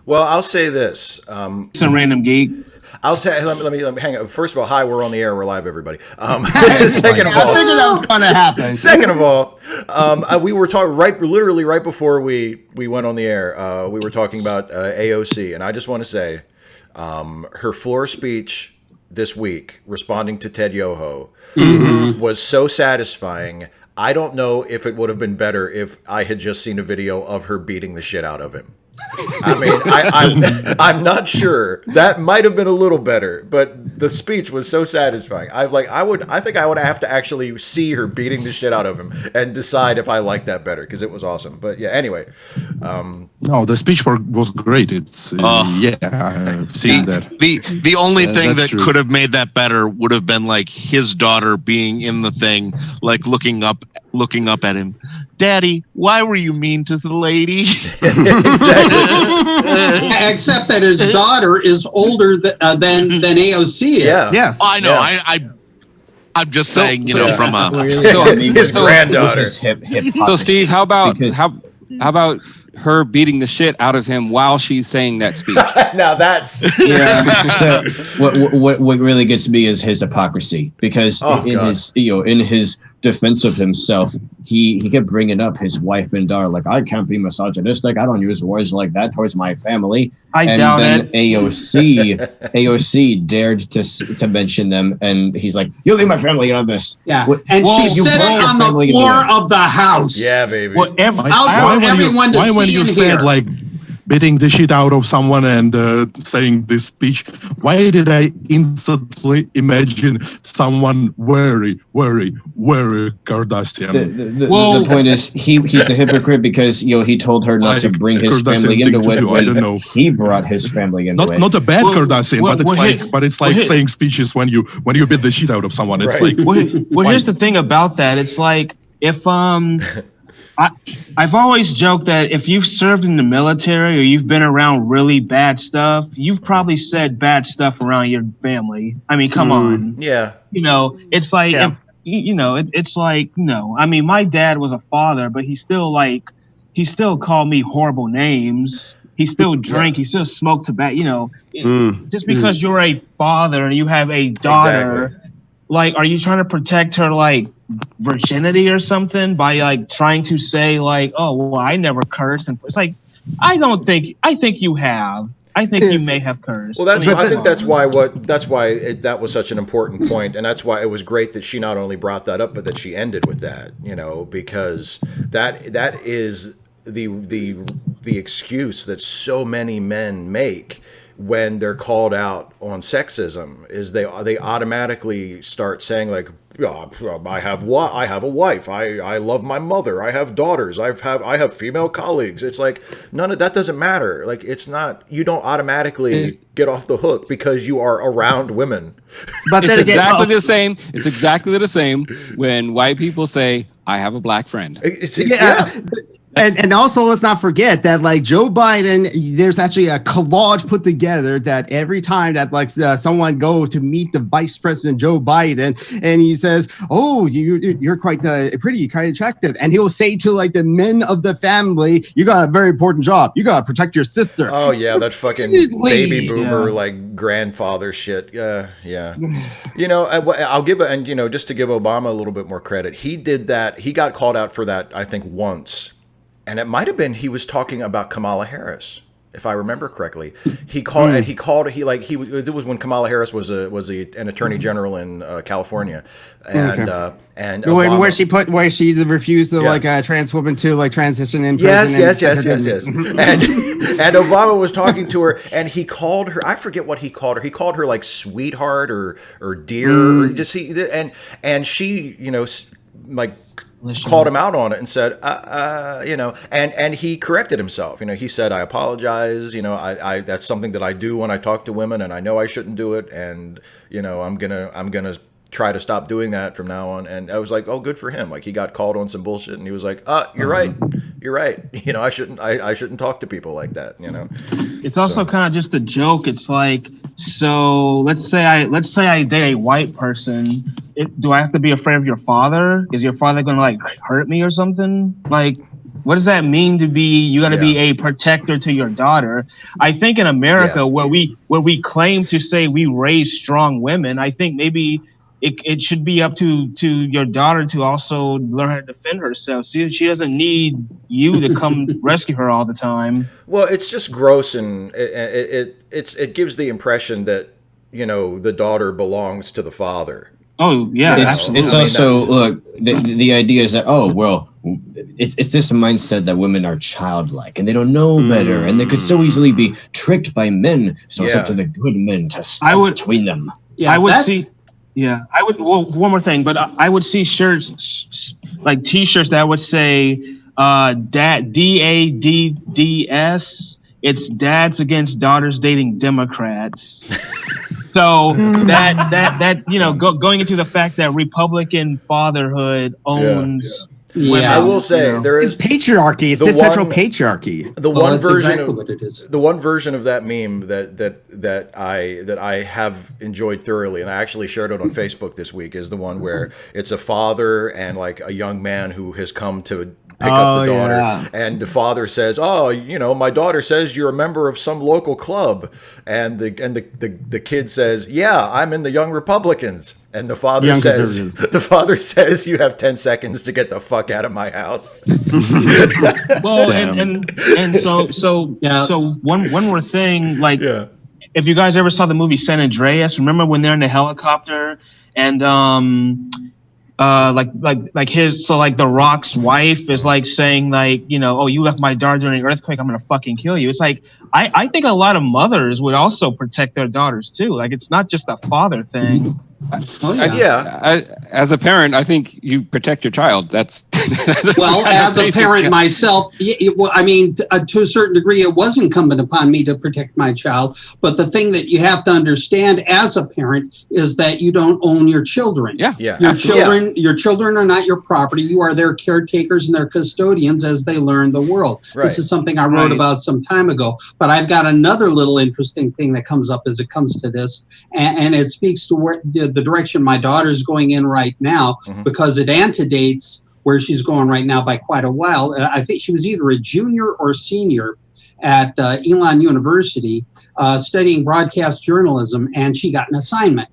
Well, I'll say this. Some random geek. I'll say. Let me hang up. First of all, hi, we're on the air. We're live, everybody. Second of all, I figured that was going to happen. Second of all, we were talking literally right before we went on the air. We were talking about AOC, and I just want to say, her floor speech this week, responding to Ted Yoho, was so satisfying. I don't know if it would have been better if I had just seen a video of her beating the shit out of him. I mean, I'm not sure. That might have been a little better, but the speech was so satisfying. I think I would have to actually see her beating the shit out of him and decide if I like that better, because it was awesome. But yeah, anyway. No, the speech was great. It's I've seen that. The only thing that true. could have made that better would have been like his daughter being in the thing, like looking up at him. Daddy, why were you mean to the lady? Exactly. Except that his daughter is older than AOC is. Yeah. Yes. I know. Yeah. I'm just saying, from a his granddaughter. So Steve, how about her beating the shit out of him while she's saying that speech? Now that's So what really gets me is his hypocrisy, because in his defense of himself, he kept bringing up his wife and daughter, like, I can't be misogynistic, I don't use words like that towards my family. I doubt it. AOC dared to mention them, and he's like, you leave my family out of this. Yeah, and she said it on the floor of the house. Yeah, baby. Why when you said like beating the shit out of someone and saying this speech, why did I instantly imagine someone very Kardashian? The point is he's a hypocrite because he told her not to bring his family into it when he brought his family into it. Not a bad Kardashian, but it's like saying speeches when you beat the shit out of someone. It's right. Well, here's the thing about that. It's like if I've always joked that if you've served in the military or you've been around really bad stuff, you've probably said bad stuff around your family. I mean, come on. Yeah. It's like, it's like, I mean, my dad was a father, but he still called me horrible names. He still drank. He still smoked tobacco. Just because you're a father and you have a daughter, exactly. Like, are you trying to protect her, like, virginity or something by, like, trying to say, like, oh, well, I never cursed? And it's like, I think you have. I think you may have cursed. Well, I think that's why that was such an important point, and that's why it was great that she not only brought that up, but that she ended with that, because that is the excuse that so many men make when they're called out on sexism, is they automatically start saying, like, I have a wife, I love my mother, I have daughters, I have female colleagues. It's like, none of that doesn't matter. Like, it's not, you don't automatically get off the hook because you are around women. But it's exactly the same. It's exactly the same when white people say, I have a black friend. Yeah. And also, let's not forget that, like, Joe Biden, there's actually a collage put together that every time that, like, someone go to meet the Vice President Joe Biden, and he says, "Oh, you're quite pretty, quite attractive," and he'll say to, like, the men of the family, "You got a very important job. You got to protect your sister." Oh yeah, that fucking baby boomer like grandfather shit. Yeah. I'll give just to give Obama a little bit more credit, he did that. He got called out for that, I think, once. And it might have been he was talking about Kamala Harris, if I remember correctly. It was when Kamala Harris was an attorney general in California, and Obama, where she refused to like a trans woman to like transition in prison. Yes. and Obama was talking to her, and he called her. I forget what he called her. He called her like sweetheart or dear, and she like called him out on it and said, and he corrected himself. He said, I apologize. I that's something that I do when I talk to women, and I know I shouldn't do it. And, I'm gonna try to stop doing that from now on. And I was like, oh, good for him. Like, he got called on some bullshit, and he was like, you're right. I shouldn't talk to people like that. It's also kind of just a joke. It's like, so let's say I date a white person. Do I have to be afraid of your father? Is your father going to like hurt me or something? Like, What does that mean to be? You got to be a protector to your daughter. I think in America, where we claim to say we raise strong women, I think maybe it should be up to your daughter to also learn how to defend herself. She doesn't need you to come rescue her all the time. Well, it's just gross, and it gives the impression that the daughter belongs to the father. Oh yeah, it's also look, the idea is that it's this mindset that women are childlike and they don't know better and they could so easily be tricked by men. So it's up to the good men to stand between them. Yeah, I would see. Yeah, I would. Well, one more thing, but I would see shirts like T-shirts that would say "Dad DADDS." It's dads against daughters dating Democrats. So that going into the fact that Republican fatherhood owns. Yeah, I will say it's patriarchy. It's central patriarchy. The one version exactly what it is. The one version of that meme that I have enjoyed thoroughly, and I actually shared it on Facebook this week, is the one where it's a father and like a young man who has come to pick up the daughter, and the father says, my daughter says you're a member of some local club, and the kid says, yeah, I'm in the Young Republicans. And the father says, you have 10 seconds to get the fuck out of my house. Well, and so one more thing, like if you guys ever saw the movie San Andreas, remember when they're in the helicopter and The Rock's wife is like saying like, oh, you left my daughter during an earthquake, I'm gonna fucking kill you. It's like I think a lot of mothers would also protect their daughters too. Like it's not just a father thing. As a parent, I think you protect your child. That's well, as a parent myself, I mean, to a certain degree, it was incumbent upon me to protect my child. But the thing that you have to understand as a parent is that you don't own your children. Your children are not your property. You are their caretakers and their custodians as they learn the world. Right. This is something I wrote about some time ago. But I've got another little interesting thing that comes up as it comes to this, and it speaks to where the direction my daughter's going in right now, because it antedates where she's going right now by quite a while. I think she was either a junior or senior at Elon University studying broadcast journalism, and she got an assignment.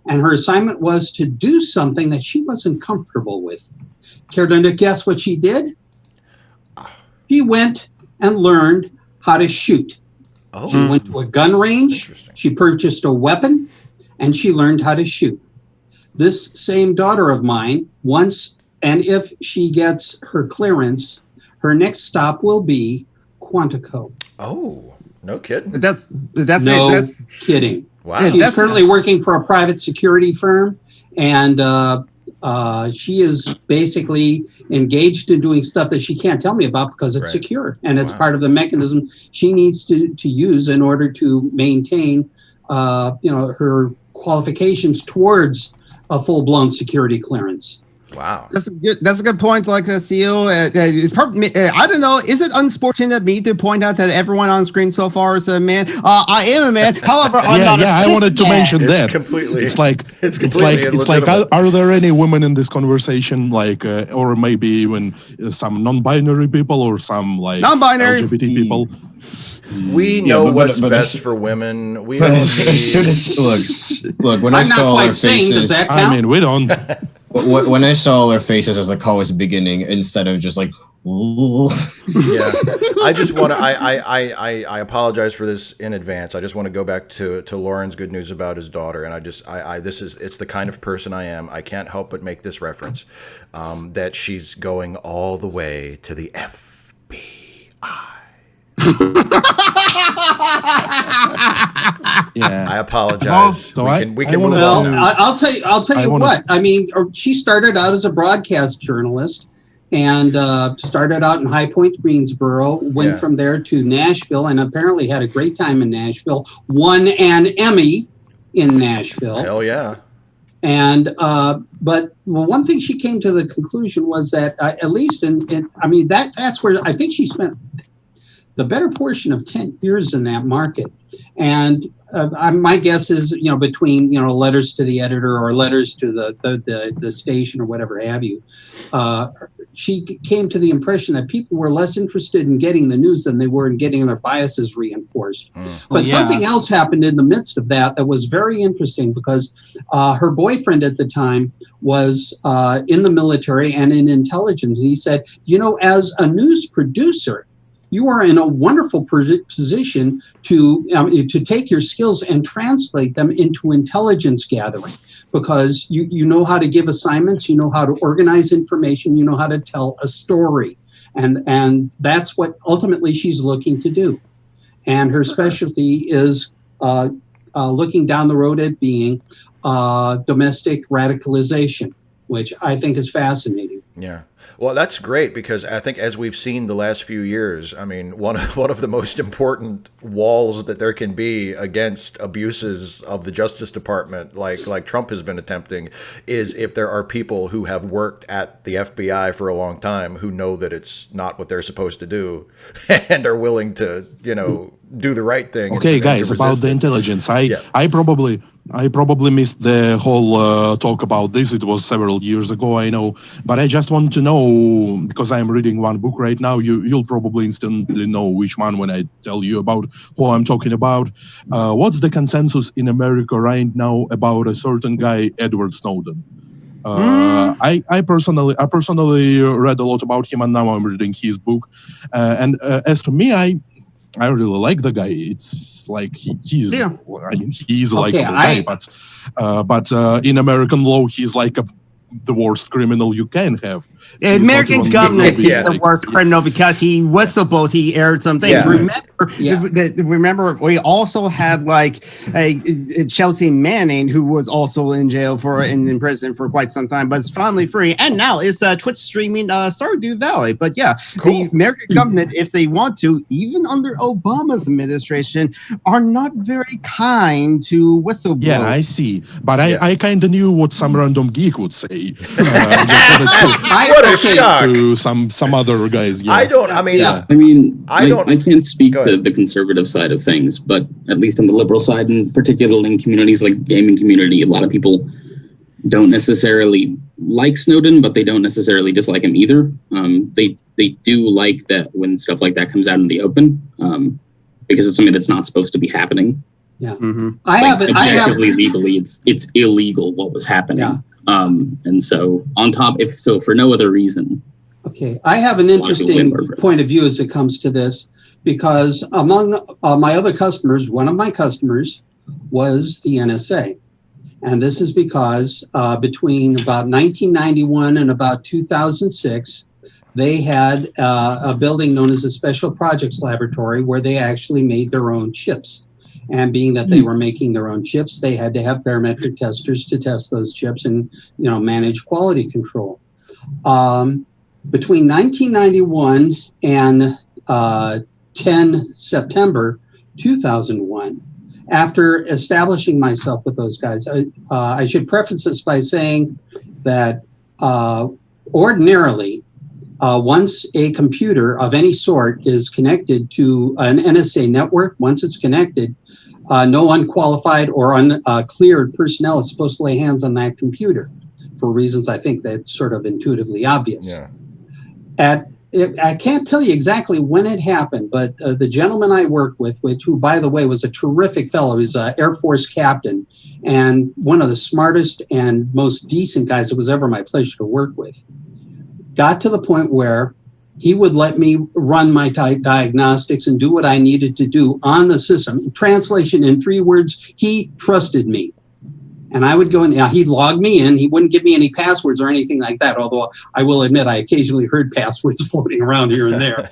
And her assignment was to do something that she wasn't comfortable with. Care to guess what she did? She went and learned how to shoot. She went to a gun range, she purchased a weapon, and she learned how to shoot. This same daughter of mine, once, and if she gets her clearance, her next stop will be Quantico. Oh, no kidding. That's kidding. Wow. She's currently working for a private security firm, and she is basically engaged in doing stuff that she can't tell me about because it's secure, and it's part of the mechanism she needs to use in order to maintain her qualifications towards a full-blown security clearance. Wow, that's a good point. Like Seal, I don't know. Is it unsportsmanlike of me to point out that everyone on screen so far is a man? I am a man. However, I'm not a cis I wanted to mention it's that. Completely. It's like are there any women in this conversation, like, or maybe even some non-binary people or some like non-binary LGBT people? We know what's best for women. We don't look. When I saw their faces, I mean, we don't. When I saw all their faces as the call was beginning, instead of just like, I just want to. I apologize for this in advance. I just want to go back to Lauren's good news about his daughter, and it's the kind of person I am. I can't help but make this reference that she's going all the way to the FBI. I apologize. So we can move on. I'll tell you what. I mean, she started out as a broadcast journalist and started out in High Point, Greensboro, went from there to Nashville, and apparently had a great time in Nashville, won an Emmy in Nashville. Hell yeah. And but one thing she came to the conclusion was that at least that's where I think she spent the better portion of 10 years in that market. And my guess is, between, letters to the editor or letters to the station or whatever have you, she came to the impression that people were less interested in getting the news than they were in getting their biases reinforced. But something else happened in the midst of that was very interesting, because her boyfriend at the time was in the military and in intelligence. And he said, as a news producer, you are in a wonderful position to take your skills and translate them into intelligence gathering, because you know how to give assignments, you know how to organize information, you know how to tell a story. And that's what ultimately she's looking to do. And her specialty is looking down the road at being domestic radicalization, which I think is fascinating. Yeah. Well, that's great, because I think as we've seen the last few years, I mean, one of the most important walls that there can be against abuses of the Justice Department, like Trump has been attempting, is if there are people who have worked at the FBI for a long time who know that it's not what they're supposed to do and are willing to, do the right thing. Okay, guys, about the intelligence. I probably missed the whole talk about this. It was several years ago, I know. But I just want to know, because I'm reading one book right now, you'll probably instantly know which one when I tell you about who I'm talking about. What's the consensus in America right now about a certain guy, Edward Snowden? I personally read a lot about him, and now I'm reading his book. And as to me, I really like the guy. It's like he's like the guy, but in American law, he's like the worst criminal you can have. American government, he's the worst criminal because he whistleblowed. He aired some things. Remember, we also had Chelsea Manning, who was also in jail in prison for quite some time, but is finally free. And now it's Twitch streaming Stardew Valley. But the American government, if they want to, even under Obama's administration, are not very kind to whistleblowers. Yeah, I see. But I kind of knew what some random geek would say. What a shock to some other guys. I can't speak to the conservative side of things, but at least on the liberal side, and particularly in communities like the gaming community, a lot of people don't necessarily like Snowden, but they don't necessarily dislike him either. They do like that when stuff like that comes out in the open, because it's something that's not supposed to be happening. Yeah, objectively, legally, it's illegal what was happening. Yeah. And so for no other reason. Okay, I have an interesting point of view as it comes to this, because among my other customers, one of my customers was the NSA. And this is because between about 1991 and about 2006, they had a building known as a Special Projects Laboratory where they actually made their own chips. And being that they were making their own chips, they had to have parametric testers to test those chips and, manage quality control. Between 1991 and 10 September 2001, after establishing myself with those guys, I should preface this by saying that ordinarily, once a computer of any sort is connected to an NSA network, once it's connected, no unqualified or uncleared personnel is supposed to lay hands on that computer for reasons I think that's sort of intuitively obvious. Yeah. I can't tell you exactly when it happened, but the gentleman I worked with, who, by the way, was a terrific fellow, he's an Air Force captain and one of the smartest and most decent guys it was ever my pleasure to work with, got to the point where he would let me run my diagnostics and do what I needed to do on the system. Translation in 3 words, he trusted me. And I would go in, he'd log me in. He wouldn't give me any passwords or anything like that, although I will admit I occasionally heard passwords floating around here and there.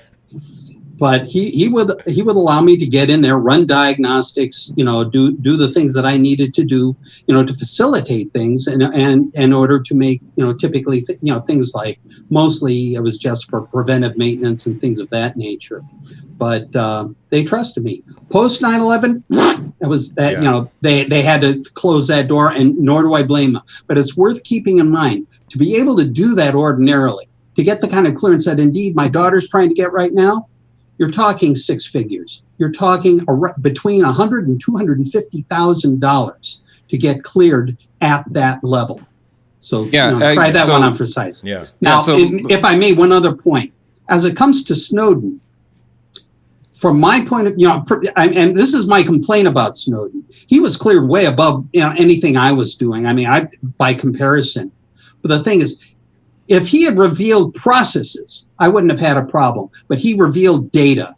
But he would allow me to get in there, run diagnostics, do the things that I needed to do, to facilitate things and in order to make, typically, things like mostly it was just for preventive maintenance and things of that nature. But they trusted me. Post 9/11, it was that they had to close that door, and nor do I blame them. But it's worth keeping in mind to be able to do that ordinarily, to get the kind of clearance that indeed my daughter's trying to get right now. You're talking 6 figures. You're talking between $100,000 and $250,000 to get cleared at that level. So try that one on for size. Yeah. Now, if I may, one other point. As it comes to Snowden, from my point of and this is my complaint about Snowden, he was cleared way above anything I was doing. I mean, by comparison. But the thing is, if he had revealed processes, I wouldn't have had a problem. But he revealed data.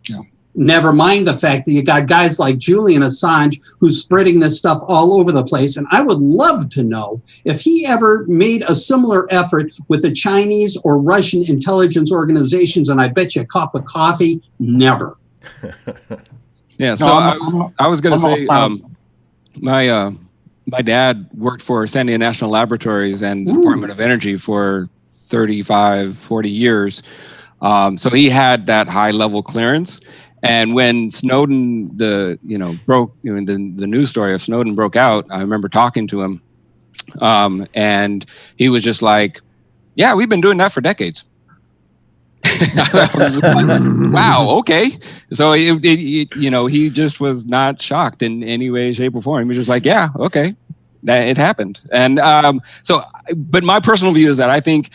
Yeah. Never mind the fact that you got guys like Julian Assange who's spreading this stuff all over the place. And I would love to know if he ever made a similar effort with the Chinese or Russian intelligence organizations. And I bet you a cup of coffee, never. Yeah. So I was going to say, my dad worked for Sandia National Laboratories and the Department of Energy for 35, 40 years. So he had that high level clearance. And when Snowden, broke, the news story of Snowden broke out, I remember talking to him, and he was just like, "Yeah, we've been doing that for decades." I was like, wow, okay. So he just was not shocked in any way, shape, or form. He was just like, "Yeah, okay, that it happened." And but my personal view is that I think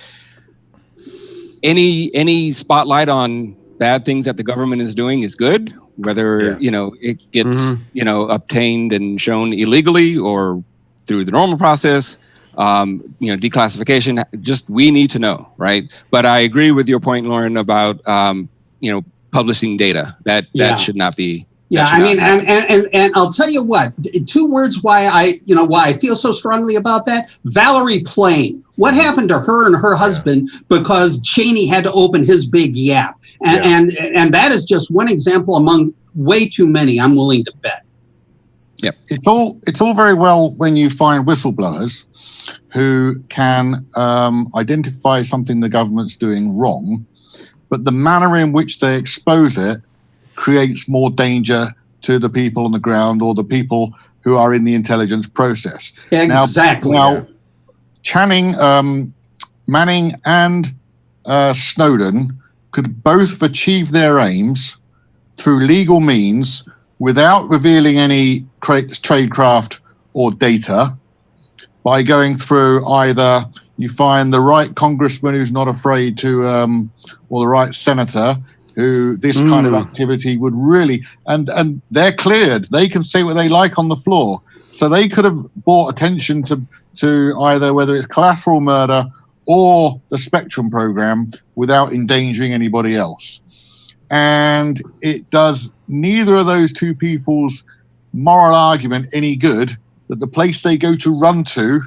any spotlight on bad things that the government is doing is good, whether it gets obtained and shown illegally or through the normal process. Declassification. Just we need to know, right? But I agree with your point, Lauren, about publishing data. That should not be. Yeah, I mean, and I'll tell you what. 2 words why I feel so strongly about that. Valerie Plame. What happened to her and her husband because Cheney had to open his big yap? And that is just one example among way too many, I'm willing to bet. Yep. It's all very well when you find whistleblowers who can identify something the government's doing wrong, but the manner in which they expose it creates more danger to the people on the ground or the people who are in the intelligence process. Exactly. Now Manning and Snowden could both achieve their aims through legal means without revealing any tradecraft or data, by going through either you find the right congressman who's not afraid to, or the right senator who this kind of activity would really, and they're cleared. They can say what they like on the floor. So they could have brought attention to either whether it's collateral murder or the Spectrum program without endangering anybody else. And it does neither of those two people's moral argument any good that the place they go to run to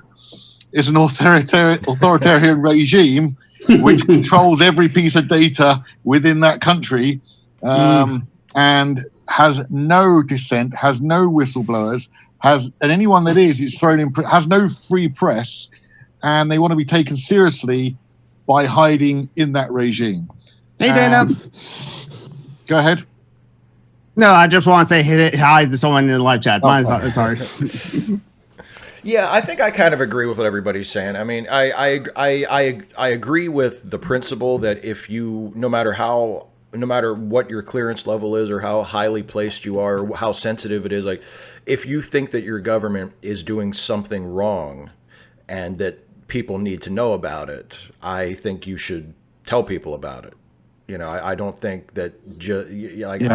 is an authoritarian regime which controls every piece of data within that country, and has no dissent, has no whistleblowers, and anyone that is thrown in, has no free press, and they want to be taken seriously by hiding in that regime. Hey, Dana. Go ahead. No, I just want to say hi to someone in the live chat. Sorry. Yeah, I think I kind of agree with what everybody's saying. I mean, I agree with the principle that if you, no matter what your clearance level is or how highly placed you are, or how sensitive it is, like if you think that your government is doing something wrong and that people need to know about it, I think you should tell people about it. I don't think that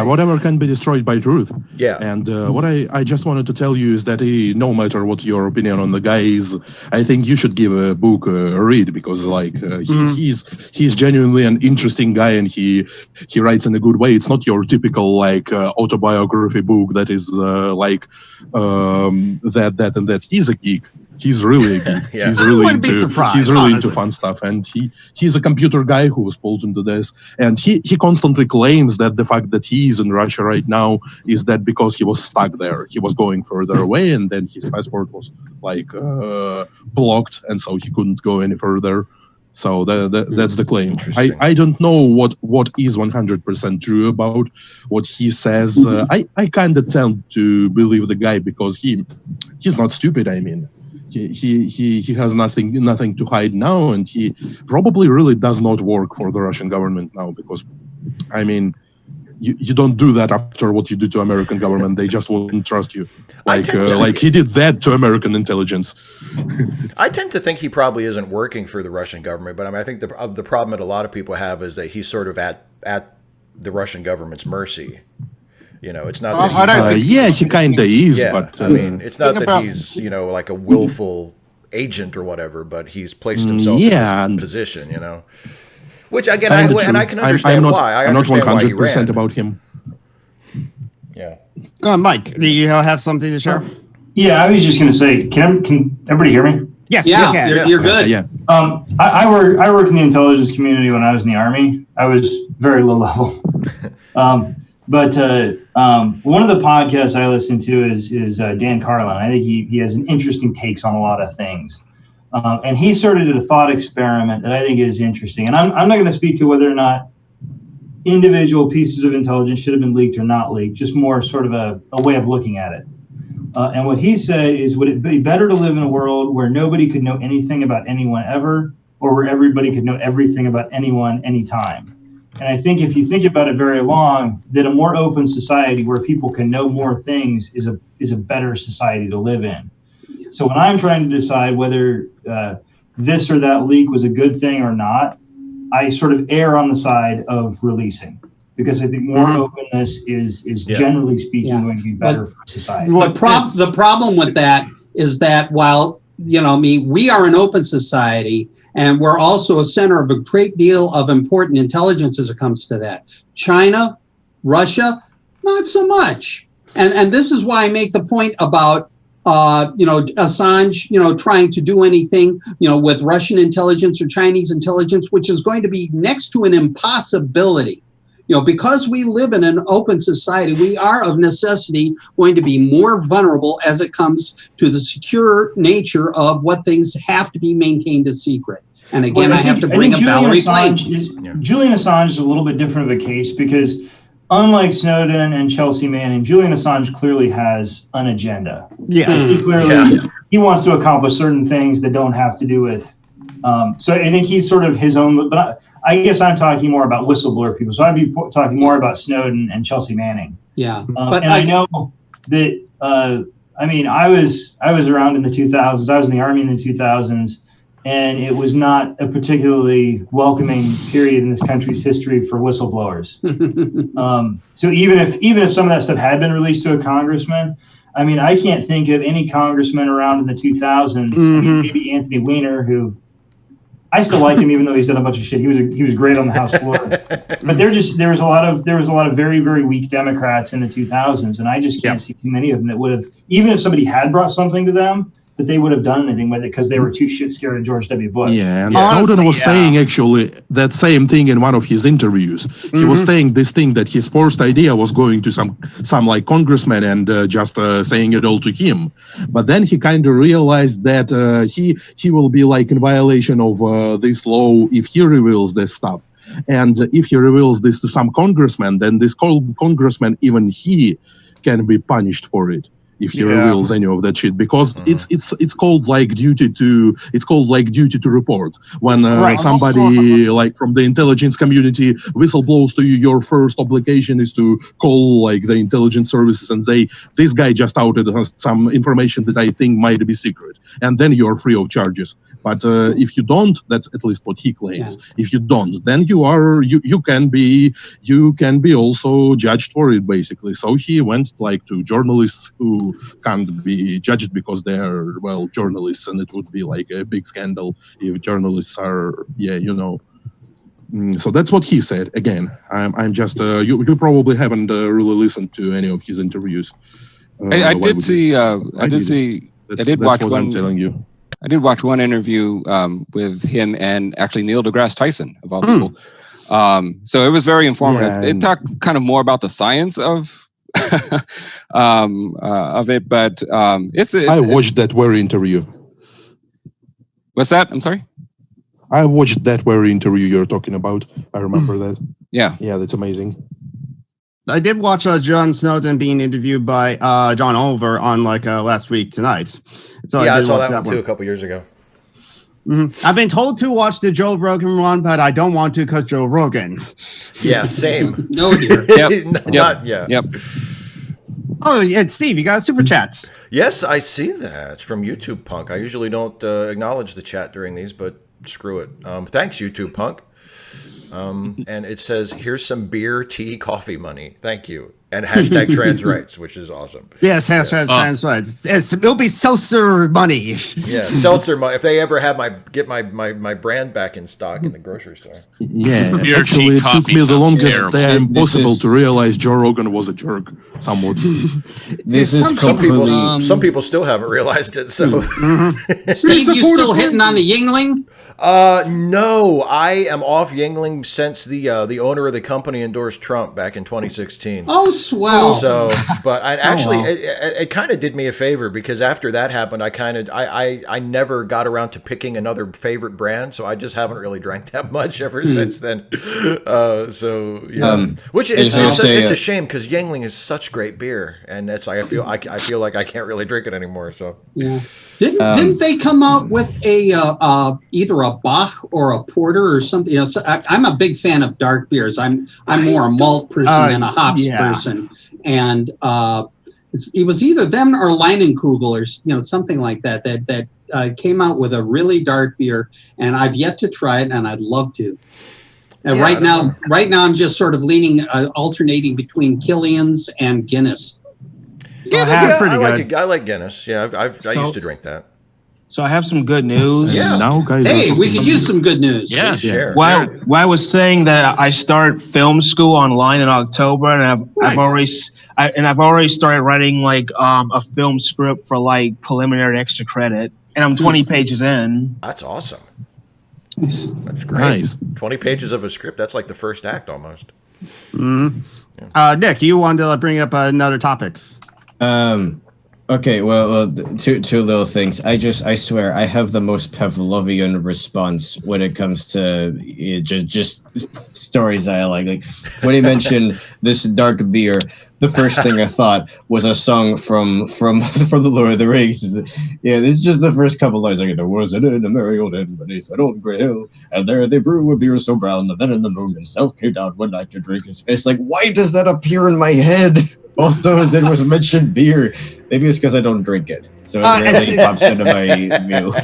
whatever can be destroyed by truth. Yeah. And what I just wanted to tell you is that no matter what your opinion on the guy is, I think you should give a book a read, because he's genuinely an interesting guy, and he writes in a good way. It's not your typical autobiography book that is that and that. He's a geek. He's really a geek. Yeah. He's really into fun stuff, and he's a computer guy who was pulled into this, and he constantly claims that the fact that he is in Russia right now is that because he was stuck there. He was going further away, and then his passport was blocked, and so he couldn't go any further. So that's the claim. I don't know what is 100% true about what he says. I kind of tend to believe the guy because he's not stupid. I mean, he has nothing to hide now, and he probably really does not work for the Russian government now, because I mean, you don't do that after what you do to American government. They just wouldn't trust you. Like he did that to American intelligence. I tend to think he probably isn't working for the Russian government, but I mean, I think the problem that a lot of people have is that he's sort of at the Russian government's mercy. You know, it's not that he kind of is. Yeah, but I mean, it's not that he's like a willful agent or whatever, but he's placed himself in this position. You know, which again, I can understand why. I'm not 100% about him. Yeah. Go on, Mike. Do you have something to share? Yeah, I was just going to say, can everybody hear me? Yes, yeah, you're good. Yeah. I worked in the intelligence community when I was in the Army. I was very low level. But one of the podcasts I listen to is Dan Carlin. I think he has an interesting takes on a lot of things. And he sort of did a thought experiment that I think is interesting. And I'm not going to speak to whether or not individual pieces of intelligence should have been leaked or not leaked, just more sort of a way of looking at it. And what he said is, would it be better to live in a world where nobody could know anything about anyone ever, or where everybody could know everything about anyone anytime? And I think if you think about it very long, that a more open society where people can know more things is a better society to live in. So when I'm trying to decide whether this or that leak was a good thing or not, I sort of err on the side of releasing, because I think more openness is generally speaking going to be better for society. The problem with that is that while we are an open society, and we're also a center of a great deal of important intelligence as it comes to that. China, Russia, not so much. And this is why I make the point about Assange, trying to do anything, with Russian intelligence or Chinese intelligence, which is going to be next to an impossibility. Because we live in an open society, we are of necessity going to be more vulnerable as it comes to the secure nature of what things have to be maintained a secret. And again, I have to bring up Valerie Plame. Julian Assange is a little bit different of a case because, unlike Snowden and Chelsea Manning, Julian Assange clearly has an agenda. Yeah. He wants to accomplish certain things that don't have to do with. So I think he's sort of his own. But I guess I'm talking more about whistleblower people. So I'd be talking more about Snowden and Chelsea Manning. Yeah. But I know that. I was around in the 2000s. I was in the Army in the 2000s. And it was not a particularly welcoming period in this country's history for whistleblowers. So even if some of that stuff had been released to a congressman, I can't think of any congressman around in the 2000s. Maybe Anthony Weiner, who I still like him even though he's done a bunch of shit. He was great on the House floor. But there was a lot of very, very weak Democrats in the 2000s, and I just can't see too many of them that would have, even if somebody had brought something to them, that they would have done anything with it because they were too shit scared of George W. Bush. Yeah, and Snowden was saying actually that same thing in one of his interviews. He was saying this thing that his first idea was going to some like congressman and just saying it all to him. But then he kind of realized that he will be like in violation of this law if he reveals this stuff. And if he reveals this to some congressman, then this congressman, even he can be punished for it. If he reveals any of that shit, because it's called like duty to report when somebody like from the intelligence community whistleblows to you. Your first obligation is to call like the intelligence services and say, this guy just outed some information that I think might be secret, and then you're free of charges. But if you don't, that's at least what he claims. If you don't, then you can be also judged for it, basically. So he went like to journalists who can't be judged because they're journalists, and it would be like a big scandal if journalists are so that's what he said. Again, I'm just you probably haven't really listened to any of his interviews. I did watch one. I'm telling you. I did watch one interview with him and actually Neil deGrasse Tyson, of all people. So it was very informative. It talked kind of more about the science of it, but I watched that very interview. What's that? I'm sorry. I watched that very interview you're talking about. I remember that. Yeah, that's amazing. I did watch John Snowden being interviewed by John Oliver on last week tonight. So I saw that one too a couple years ago. I've been told to watch the Joe Rogan one, but I don't want to because Joe Rogan. Yeah, same. No, dear. Yep. Oh, yeah, Steve, you got a super chat. Yes, I see that from YouTube Punk. I usually don't acknowledge the chat during these, but screw it. Thanks, YouTube Punk. And it says, here's some beer, tea, coffee money. Thank you. And hashtag trans rights, which is awesome. Yes, hashtag trans rights. It'll be seltzer money. Yeah, seltzer money. If they ever have my brand back in stock in the grocery store. Yeah, Beer, actually, tea, it took coffee me the sounds longest terrible. day impossible to realize Joe Rogan was a jerk, somewhat. This is completely... Some people still haven't realized it, so... Steve, you still hitting on the Yingling? No, I am off Yingling since the owner of the company endorsed Trump back in 2016. Oh, swell. So, but I actually, it kind of did me a favor because after that happened, I never got around to picking another favorite brand, so I just haven't really drank that much ever since then. So yeah, which is it's a shame because Yingling is such great beer, and it's I feel like I can't really drink it anymore. So yeah. Didn't they come out with a either a Bach or a porter or something? You know, so I'm a big fan of dark beers. I'm more a malt person than a hops person, and it was either them or Leinenkugel or something like that that came out with a really dark beer, and I've yet to try it, and I'd love to. And right now I'm just sort of leaning, alternating between Killian's and Guinness. Guinness is pretty good. I like Guinness. Yeah, I used to drink that. So I have some good news. Yeah. Now, guys, Hey, we could use some good news. Yeah. Share. While I was saying that I start film school online in October, and I've already started writing like a film script for like preliminary extra credit, and I'm 20 pages in. That's awesome. That's great. Nice. 20 pages of a script. That's like the first act almost. Mm-hmm. Yeah. Nick, you wanted to bring up another topic. Okay, well, two little things. I swear, I have the most Pavlovian response when it comes to just stories I like. Like when he mentioned this dark beer, the first thing I thought was a song from the Lord of the Rings. Yeah, this is just the first couple lines. Like there was in a merry old inn beneath an old grey hill, and there they brew a beer so brown that then in the moon himself came down one night to drink his. It's like, why does that appear in my head? Also, as it was mentioned beer. Maybe it's because I don't drink it. So it really pops into my view.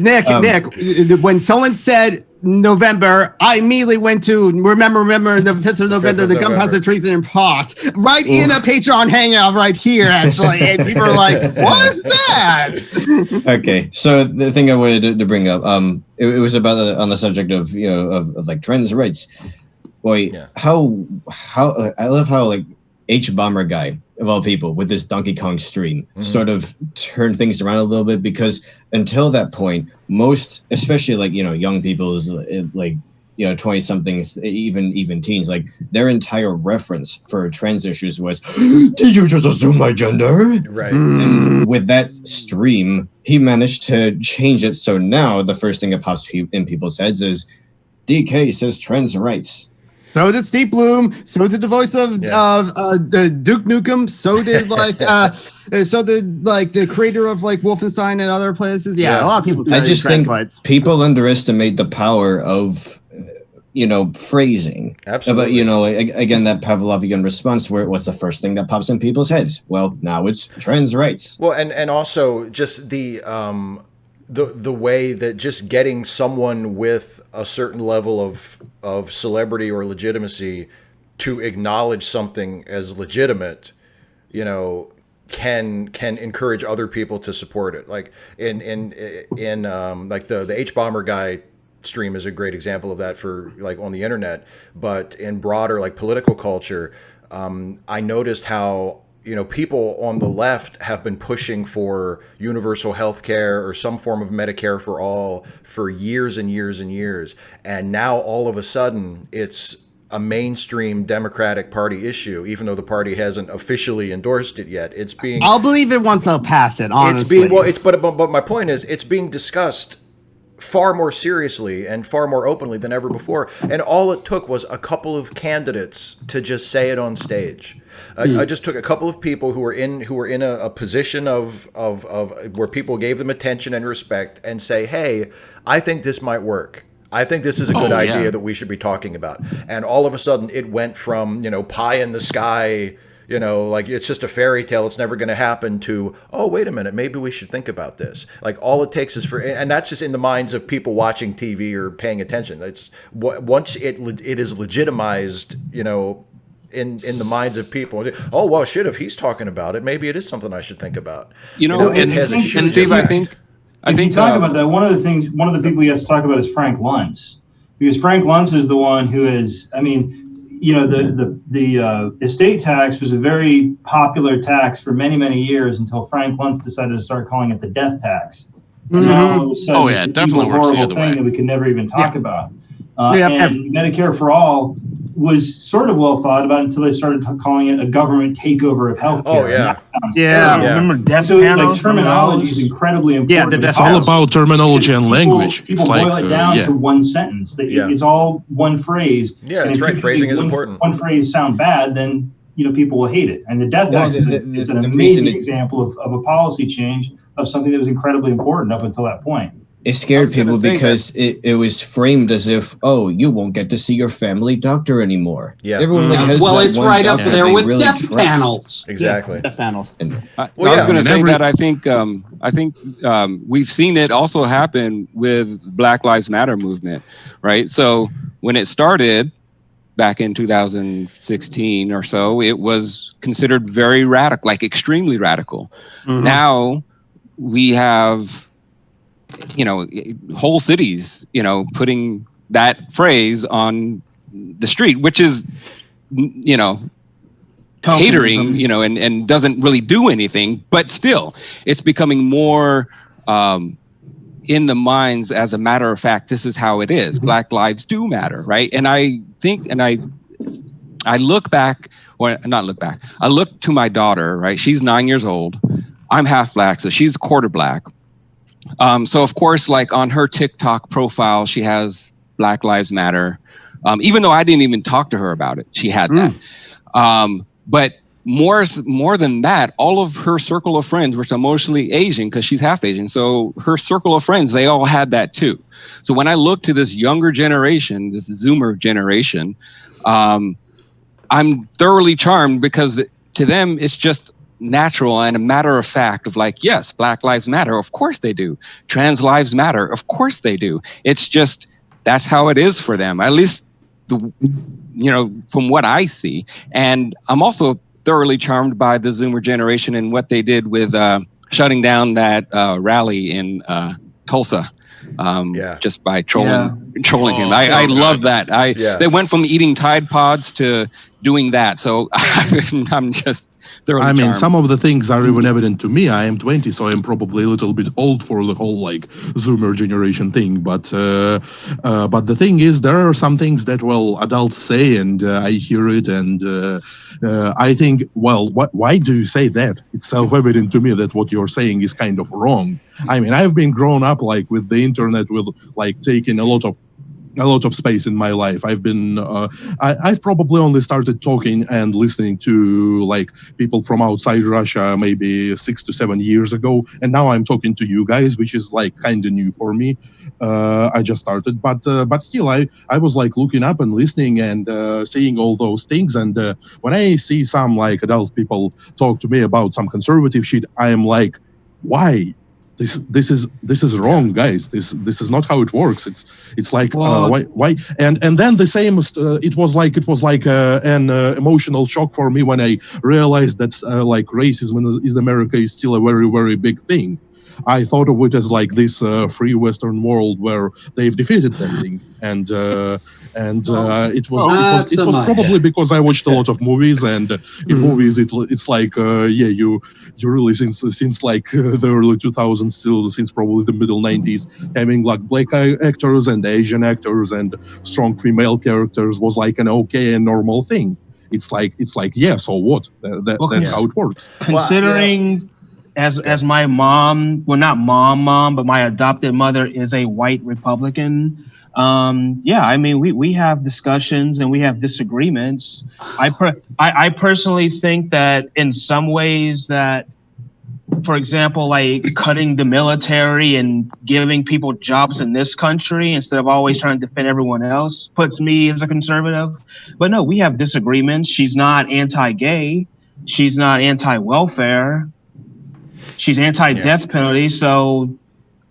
Nick, when someone said November, I immediately went to remember the 5th of November, the gunpowder treason and pot, right in a Patreon hangout right here, actually. And people are like, what's that? Okay, so the thing I wanted to bring up, it was about on the subject of, of like trans rights. Boy, how I love how like H-Bomber guy, of all people, with this Donkey Kong stream, sort of turned things around a little bit, because until that point, most, especially like, young people, like, 20-somethings, even teens, like their entire reference for trans issues was, did you just assume my gender? Right. And with that stream, he managed to change it. So now the first thing that pops in people's heads is, DK says trans rights. So did Steve Bloom. So did the voice of Duke Nukem. So did the creator of like Wolfenstein and other places. Yeah, a lot of people. I just think people underestimate the power of phrasing. Absolutely. But again, that Pavlovian response where what's the first thing that pops in people's heads? Well, now it's trans rights. Well, and also just the way that just getting someone with a certain level of celebrity or legitimacy to acknowledge something as legitimate, can encourage other people to support it. Like in like the H-Bomber guy stream is a great example of that for like on the internet, but in broader like political culture, I noticed how people on the left have been pushing for universal health care or some form of Medicare for all for years and years and years. And now all of a sudden it's a mainstream Democratic Party issue, even though the party hasn't officially endorsed it yet. It's being... I'll believe it once they'll pass it, honestly. But my point is, it's being discussed far more seriously and far more openly than ever before. And all it took was a couple of candidates to just say it on stage. I just took a couple of people who were in a position of where people gave them attention and respect, and say, hey, I think this might work. I think this is a good idea that we should be talking about. And all of a sudden it went from, pie in the sky, like it's just a fairy tale, it's never going to happen, to, oh, wait a minute, maybe we should think about this. Like, all it takes is and that's just in the minds of people watching TV or paying attention. It's once it is legitimized, in the minds of people. Oh, well, shit, if he's talking about it, maybe it is something I should think about. And Steve, I think talk about that. One of the people you have to talk about is Frank Luntz, because Frank Luntz is the one who is, the estate tax was a very popular tax for many, many years until Frank Luntz decided to start calling it the death tax. And now all of a sudden, it definitely works the other way. That we could never even talk about. And Medicare for All was sort of well thought about until they started calling it a government takeover of healthcare. Oh, yeah. Remember death so panels? like terminology is incredibly important. It's all about terminology and language. People boil it down to one sentence. It's all one phrase. Yeah, that's right. Phrasing is important. One phrase sound bad, then people will hate it. And the death tax is an amazing example of a policy change of something that was incredibly important up until that point. It scared people because it was framed as if, oh, you won't get to see your family doctor anymore. Yeah. Everyone has it's right up there with really death panels. Exactly. Yes, death panels. I was going to say that I think we've seen it also happen with Black Lives Matter movement, right? So when it started back in 2016 or so, it was considered very radical, like extremely radical. Mm-hmm. Now we have whole cities, putting that phrase on the street, which is, catering, and doesn't really do anything, but still it's becoming more in the minds as a matter of fact, this is how it is. Black lives do matter, right? And I think, and I look back, or not look back, I look to my daughter, right? She's 9 years old. I'm half black, so she's quarter black. So of course, like on her TikTok profile, she has Black Lives Matter. Even though I didn't even talk to her about it, she had that. But more than that, all of her circle of friends, which are mostly Asian because she's half Asian. So her circle of friends, they all had that too. So when I look to this younger generation, this Zoomer generation, I'm thoroughly charmed because to them, it's just natural and a matter of fact of like, yes, Black lives matter. Of course they do. Trans lives matter. Of course they do. It's just, that's how it is for them. At least from what I see. And I'm also thoroughly charmed by the Zoomer generation and what they did with shutting down that rally in Tulsa. Just by trolling him. I love that. They went from eating Tide Pods to doing that. So I'm just thoroughly charmed. Some of the things are even evident to me. I am 20, so I'm probably a little bit old for the whole like Zoomer generation thing. But the thing is, there are some things that adults say, and I hear it, and I think, why do you say that? It's self-evident to me that what you're saying is kind of wrong. I've been grown up like with the internet, with like taking a lot of space in my life. I've been I've probably only started talking and listening to like people from outside Russia maybe 6 to 7 years ago, and now I'm talking to you guys, which is like kind of new for me. I just started, but still I was like looking up and listening and seeing all those things, and when I see some like adult people talk to me about some conservative shit, I am like, why? This is wrong, guys. This is not how it works. It's like why? And then the same. It was like an emotional shock for me when I realized that like racism in America is still a very, very big thing. I thought of it as like this free Western world where they've defeated that thing, and it was probably because I watched a lot of movies, and in movies it's like you really since like the early 2000s, still since probably the middle 90s, having like black actors and Asian actors and strong female characters was like an okay and normal thing. It's like yeah, so what? That's how it works. Considering as my mom, well, not mom, but my adopted mother is a white Republican. Yeah, I mean, we have discussions and we have disagreements. I personally think that in some ways that, for example, like cutting the military and giving people jobs in this country instead of always trying to defend everyone else puts me as a conservative. But no, we have disagreements. She's not anti-gay. She's not anti-welfare. She's anti-death penalty. So,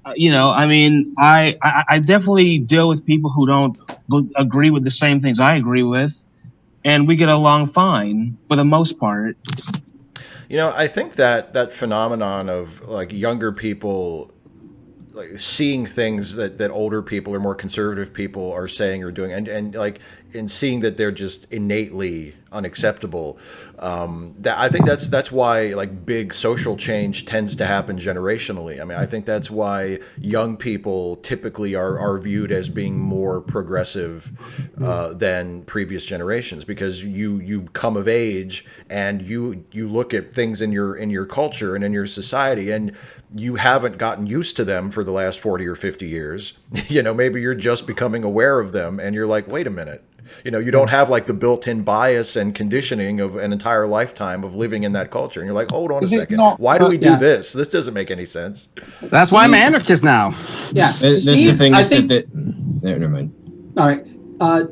I mean, I definitely deal with people who don't agree with the same things I agree with, and we get along fine for the most part. I think that phenomenon of like younger people like seeing things that older people or more conservative people are saying or doing, and like in seeing that they're just innately unacceptable. That I think that's why like big social change tends to happen generationally. I mean, I think that's why young people typically are viewed as being more progressive than previous generations, because you come of age and you look at things in your culture and in your society, and you haven't gotten used to them for the last 40 or 50 years. Maybe you're just becoming aware of them and you're like, wait a minute. You don't have like the built-in bias and conditioning of an entire lifetime of living in that culture. And you're like, hold on a second. Why do we do this? This doesn't make any sense. That's why I'm an anarchist now. Yeah. This is the thing never mind. All right.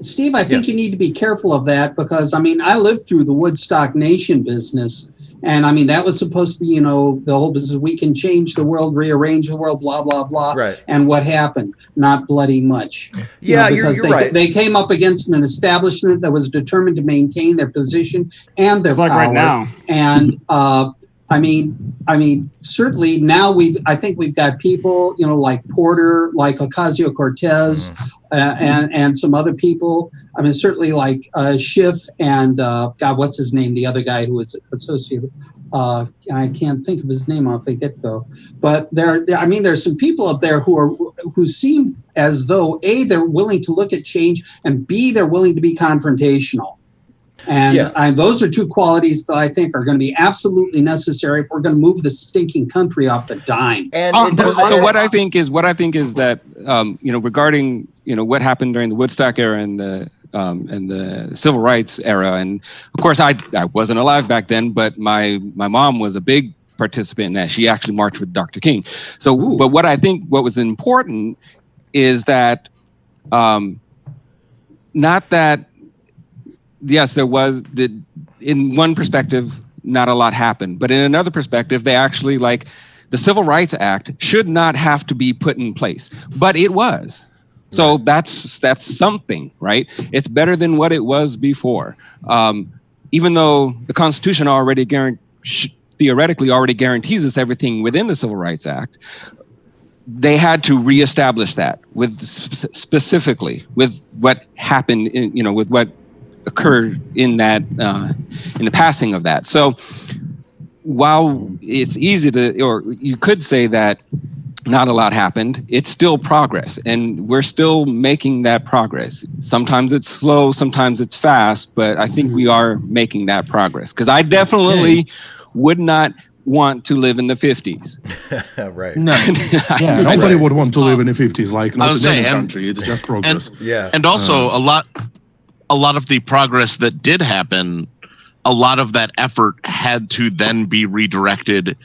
Steve, I think you need to be careful of that, because, I mean, I lived through the Woodstock Nation business. And I mean, that was supposed to be, the whole business, we can change the world, rearrange the world, blah, blah, blah. Right. And what happened? Not bloody much. Yeah, because you're right. They came up against an establishment that was determined to maintain their position and their power. Like right now. And I mean, certainly now I think we've got people, like Porter, like Ocasio-Cortez, and some other people. I mean, certainly like Schiff and God, what's his name? The other guy who was associated. I can't think of his name off the get-go. But there's some people up there who seem as though A, they're willing to look at change, and B, they're willing to be confrontational. And those are two qualities that I think are going to be absolutely necessary if we're going to move the stinking country off the dime. And so what I think is that regarding what happened during the Woodstock era and the civil rights era, and of course I wasn't alive back then, but my mom was a big participant in that. She actually marched with Dr. King. So, but what I think what was important is that not that. Yes, there was. In one perspective, not a lot happened, but in another perspective, they actually the Civil Rights Act should not have to be put in place, but it was. So that's something, right? It's better than what it was before, even though the Constitution already theoretically already guarantees us everything within the Civil Rights Act. They had to reestablish that with specifically with what happened, with what occurred in that in the passing of that. So while it's easy to, or you could say that not a lot happened, it's still progress, and we're still making that progress. Sometimes it's slow, sometimes it's fast, but I think we are making that progress, because I definitely would not want to live in the 50s. Right. No. Yeah, nobody would want to live in the 50s, like not in any country. It's just progress. And also a lot of the progress that did happen, a lot of that effort had to then be redirected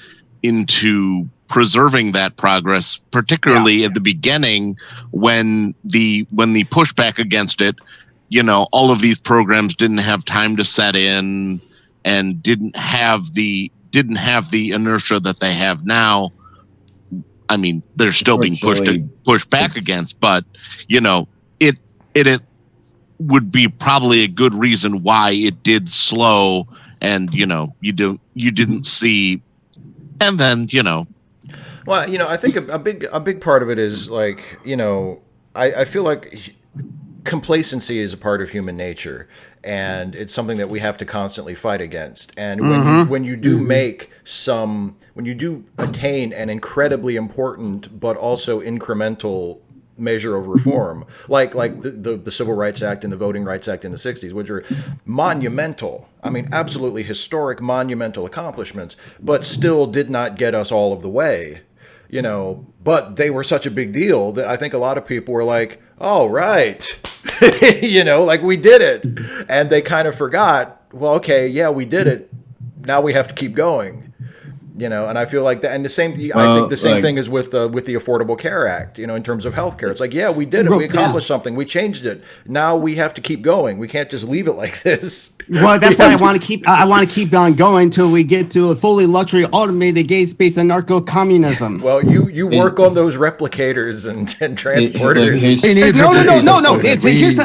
into preserving that progress, particularly at the beginning when the pushback against it, all of these programs didn't have time to set in and didn't have the inertia that they have now. I mean, they're still being pushed back against, but it would be probably a good reason why it did slow, and you didn't see, and then well, I think a big part of it is like, I feel like complacency is a part of human nature, and it's something that we have to constantly fight against. And when you do attain an incredibly important but also incremental measure of reform, like the Civil Rights Act and the Voting Rights Act in the 60s, which are monumental. I mean, absolutely historic, monumental accomplishments, but still did not get us all of the way. But they were such a big deal that I think a lot of people were like, oh, right. Like we did it. And they kind of forgot, well, okay, yeah, we did it. Now we have to keep going. And I feel like that, and I think the same thing is with the Affordable Care Act, in terms of healthcare. It's like, yeah, we did it, we accomplished something, we changed it. Now we have to keep going. We can't just leave it like this. Well, that's why I want to keep on going until we get to a fully luxury automated gay space anarcho-communism. Well, you work on those replicators and transporters. No.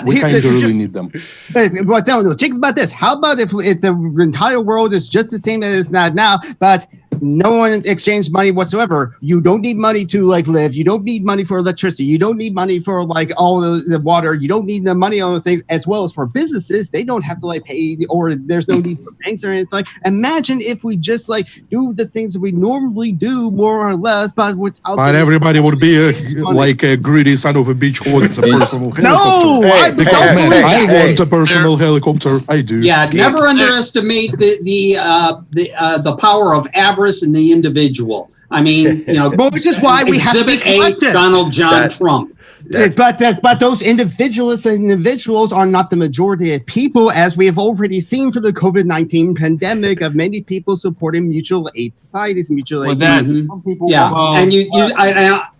We kind of really need them. But no, think about this. How about if the entire world is just the same as it's not now, but no one exchanged money whatsoever? You don't need money to live. You don't need money for electricity. You don't need money for all the water. You don't need the money on the things, as well as for businesses. They don't have to pay, or there's no need for banks or anything. Imagine if we just do the things that we normally do, more or less, but without. But everybody would be a greedy son of a bitch who wants a personal helicopter. No, I want a personal helicopter. I do. Yeah, never underestimate the power of avarice in the individual. I mean, which is why we have to be collective. Donald John Trump. But those individuals are not the majority of people, as we have already seen for the COVID-19 pandemic, of many people supporting mutual aid societies, mutual aid. Some people and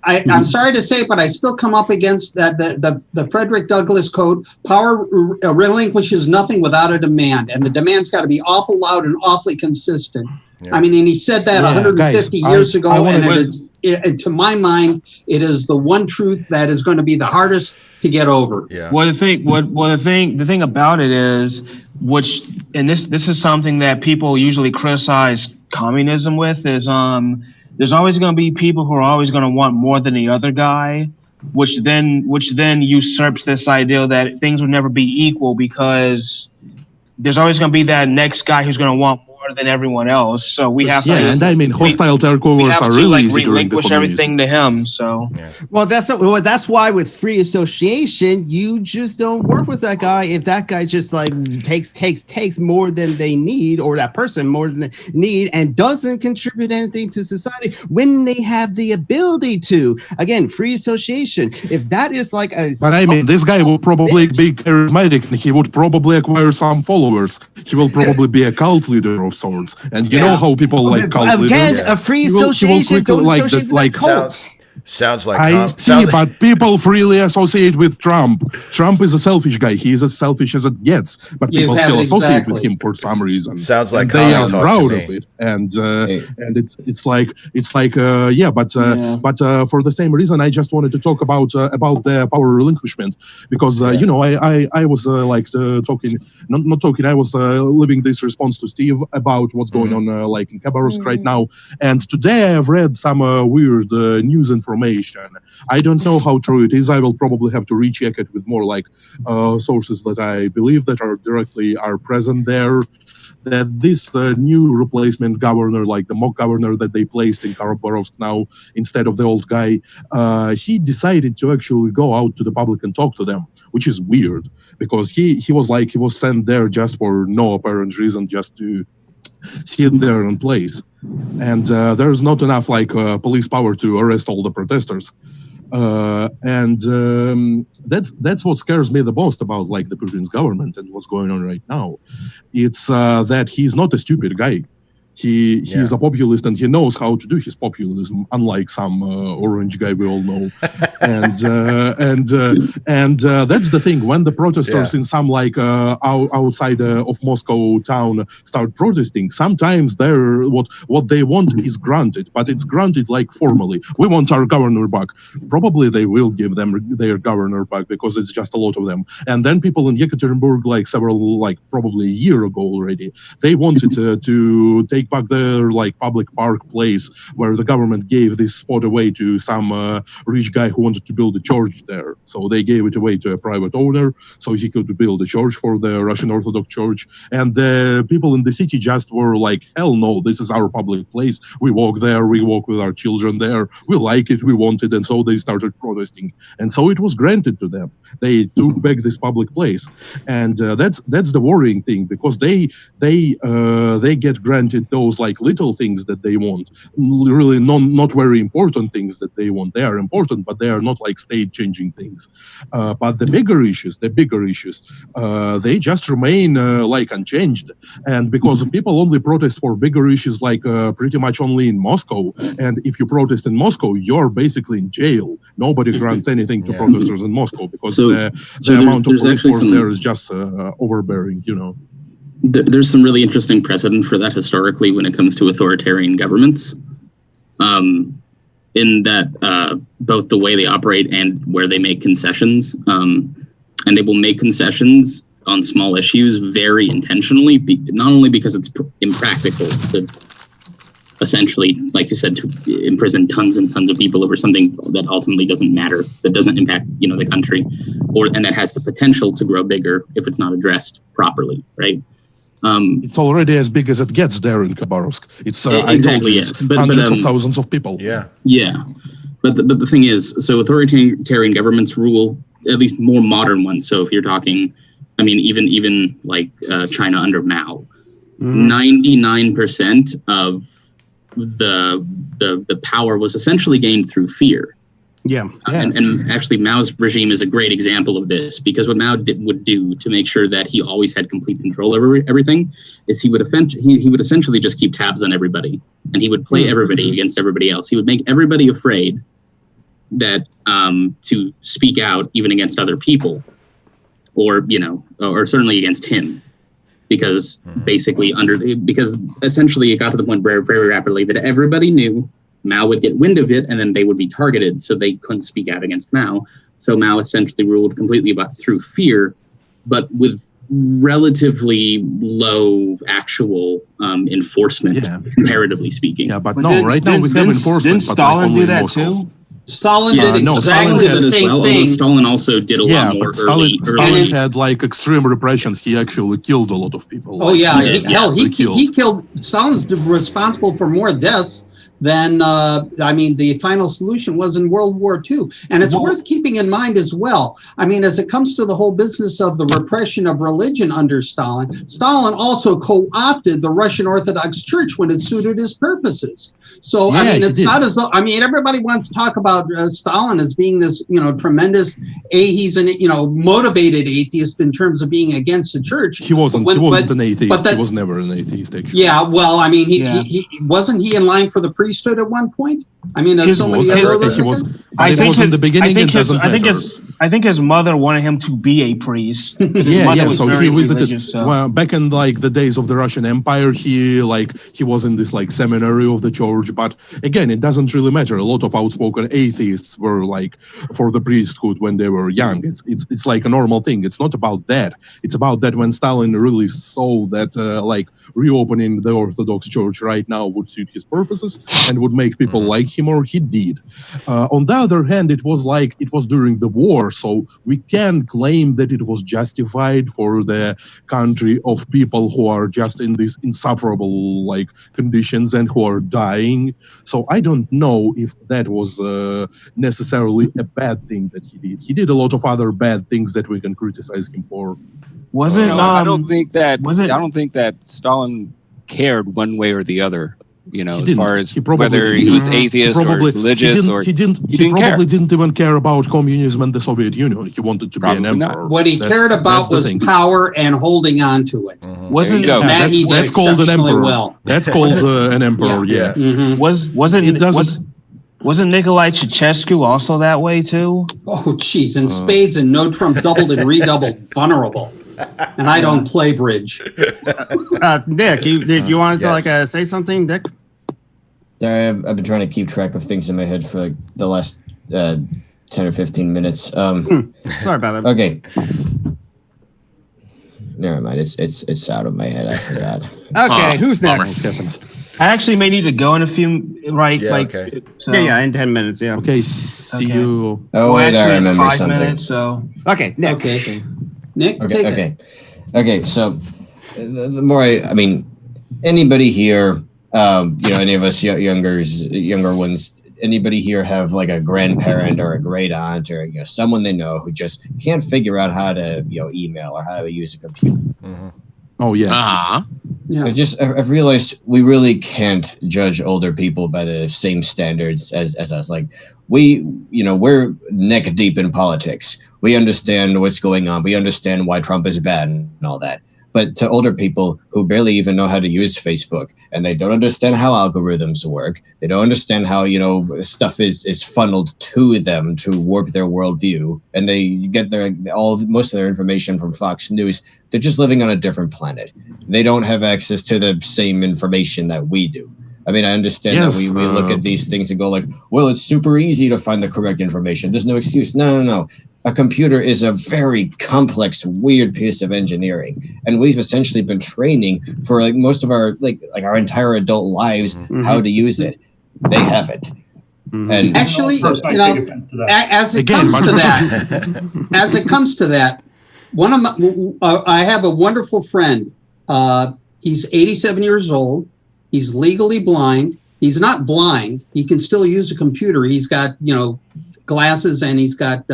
I'm sorry to say, but I still come up against the Frederick Douglass Code. Power relinquishes nothing without a demand, and the demand's got to be awful loud and awfully consistent. Yeah. I mean, and he said that 150 years ago, and to my mind, it is the one truth that is going to be the hardest to get over. Yeah. Well, the thing about it is, this is something that people usually criticize communism with, is there's always going to be people who are always going to want more than the other guy, which then usurps this idea that things will never be equal, because there's always going to be that next guy who's going to want more than everyone else. So we have to. Yeah, and I mean, hostile takeovers are really easy during the relinquish everything to him. So. Yeah. Well, that's why with free association, you just don't work with that guy if that guy just takes more than they need, or that person more than they need, and doesn't contribute anything to society when they have the ability to. Again, free association. If that is but I mean, this guy will probably be charismatic, and he would probably acquire some followers. He will probably be a cult leader of sorts, and you know how people like cult leaders. Again, a free association don't associate with cults. Sounds like I see, but people freely associate with Trump. Trump is a selfish guy. He is as selfish as it gets, but people still associate with him for some reason. Sounds like they are proud of it, and it's like but for the same reason, I just wanted to talk about the power relinquishment, because I was talking, not talking. I was leaving this response to Steve about what's going on in Khabarovsk right now, and today I have read some weird news information. I don't know how true it is. I will probably have to recheck it with more sources that I believe that are present there. That this new replacement governor, the mock governor that they placed in Khabarovsk now instead of the old guy, he decided to actually go out to the public and talk to them, which is weird, because he was sent there just for no apparent reason, just to sit there in place, and there's not enough police power to arrest all the protesters, and that's what scares me the most about the Putin's government and what's going on right now. It's that he's not a stupid guy. He's a populist, and he knows how to do his populism, unlike some orange guy we all know. And that's the thing. When the protesters in some outside of Moscow town start protesting, sometimes what they want is granted, but it's granted formally. We want our governor back. Probably they will give them their governor back, because it's just a lot of them. And then people in Yekaterinburg, probably a year ago already, they wanted to take their like public park place where the government gave this spot away to some rich guy who wanted to build a church there. So they gave it away to a private owner so he could build a church for the Russian Orthodox Church. And the people in the city just were like, hell no, this is our public place. We walk there, we walk with our children there. We like it, we want it. And so they started protesting. And so it was granted to them. They took back this public place. And that's the worrying thing, because they get granted those like little things that they want, really not very important things that they want. They are important, but they are not like state-changing things. But the bigger issues, they just remain like unchanged. And because people only protest for bigger issues, like pretty much only in Moscow. And if you protest in Moscow, you're basically in jail. Nobody grants anything to protesters in Moscow because the amount of police force there is just overbearing, you know. There's some really interesting precedent for that historically when it comes to authoritarian governments, in that both the way they operate and where they make concessions, and they will make concessions on small issues very intentionally, not only because it's impractical to essentially, like you said, to imprison tons and tons of people over something that ultimately doesn't matter, that doesn't impact, you know, the country, and that has the potential to grow bigger if it's not addressed properly, right? It's already as big as it gets there in Khabarovsk. It's exactly, yes, but hundreds of thousands of people. Yeah. But the thing is, so authoritarian governments rule, at least more modern ones. So if you're talking, I mean, even like China under Mao, 99% of the power was essentially gained through fear. And actually Mao's regime is a great example of this, because what Mao would do to make sure that he always had complete control over everything is he would essentially just keep tabs on everybody, and he would play everybody against everybody else. He would make everybody afraid that to speak out even against other people, or certainly against him, because because essentially it got to the point very, very rapidly that everybody knew Mao would get wind of it, and then they would be targeted, so they couldn't speak out against Mao. So Mao essentially ruled completely through fear, but with relatively low actual enforcement, comparatively speaking. Yeah, but no, right now we have enforcement. Didn't Stalin do that too? Stalin did exactly the same thing. Stalin also did a lot more early. Stalin had like extreme repressions. He actually killed a lot of people. Oh yeah, he killed. Stalin's responsible for more deaths than the final solution was in World War II. And it's worth keeping in mind as well. I mean, as it comes to the whole business of the repression of religion under Stalin, Stalin also co-opted the Russian Orthodox Church when it suited his purposes. So, I mean, it's not as though, everybody wants to talk about Stalin as being this, tremendous, he's an, motivated atheist in terms of being against the church. He wasn't an atheist. He was never an atheist, actually. Yeah, well, I mean, he wasn't he in line for the priesthood at one point? I mean, there's so many others. I think his mother wanted him to be a priest. So he visited. Well, back in like the days of the Russian Empire, he was in this like seminary of the church. But again, it doesn't really matter. A lot of outspoken atheists were like for the priesthood when they were young. It's like a normal thing. It's not about that. It's about that when Stalin really saw that like reopening the Orthodox Church right now would suit his purposes and would make people like him, or he did. On the other hand, it was during the war, so we can claim that it was justified for the country of people who are just in these insufferable like conditions and who are dying. So I don't know if that was necessarily a bad thing that he did. He did a lot of other bad things that we can criticize him for. I don't think that Stalin cared one way or the other. As far as whether he was atheist or religious, he probably didn't even care about communism and the Soviet Union. He wanted to be an emperor. What he cared about was power and holding on to it. That's called an emperor. That's called an emperor. Yeah. Wasn't Nikolai Ceausescu also that way too? Oh, jeez, and spades and no trump doubled and redoubled, vulnerable. And I don't play bridge. Nick, you wanted to say something, Nick? I've been trying to keep track of things in my head for like the last 10 or 15 minutes. Sorry about that. Okay. Never mind. It's out of my head. I forgot. Okay, who's next? I actually may need to go in a few, right? Yeah, like, okay. So, Yeah, in 10 minutes. Yeah. Okay, see you. Oh, wait, I actually in remember 5 something. minutes. So Okay. Nick. Okay. Nick, Okay, take it. okay. So the more I mean, anybody here, any of us younger ones, anybody here have like a grandparent or a great aunt or someone they know who just can't figure out how to email or how to use a computer? Mm-hmm. Oh yeah. Uh-huh. Yeah. I've realized we really can't judge older people by the same standards as us. Like we're neck deep in politics. We understand what's going on. We understand why Trump is bad and all that. But to older people who barely even know how to use Facebook and they don't understand how algorithms work, they don't understand how, stuff is funneled to them to warp their worldview, and they get most of their information from Fox News. They're just living on a different planet. They don't have access to the same information that we do. I mean, I understand that we look at these things and go like, well, it's super easy to find the correct information. There's no excuse. No. A computer is a very complex, weird piece of engineering, and we've essentially been training for like most of our our entire adult lives how to use it. They haven't. And actually, as it comes to that, one of my, I have a wonderful friend. He's 87 years old. He's legally blind. He's not blind. He can still use a computer. He's got glasses, and he's got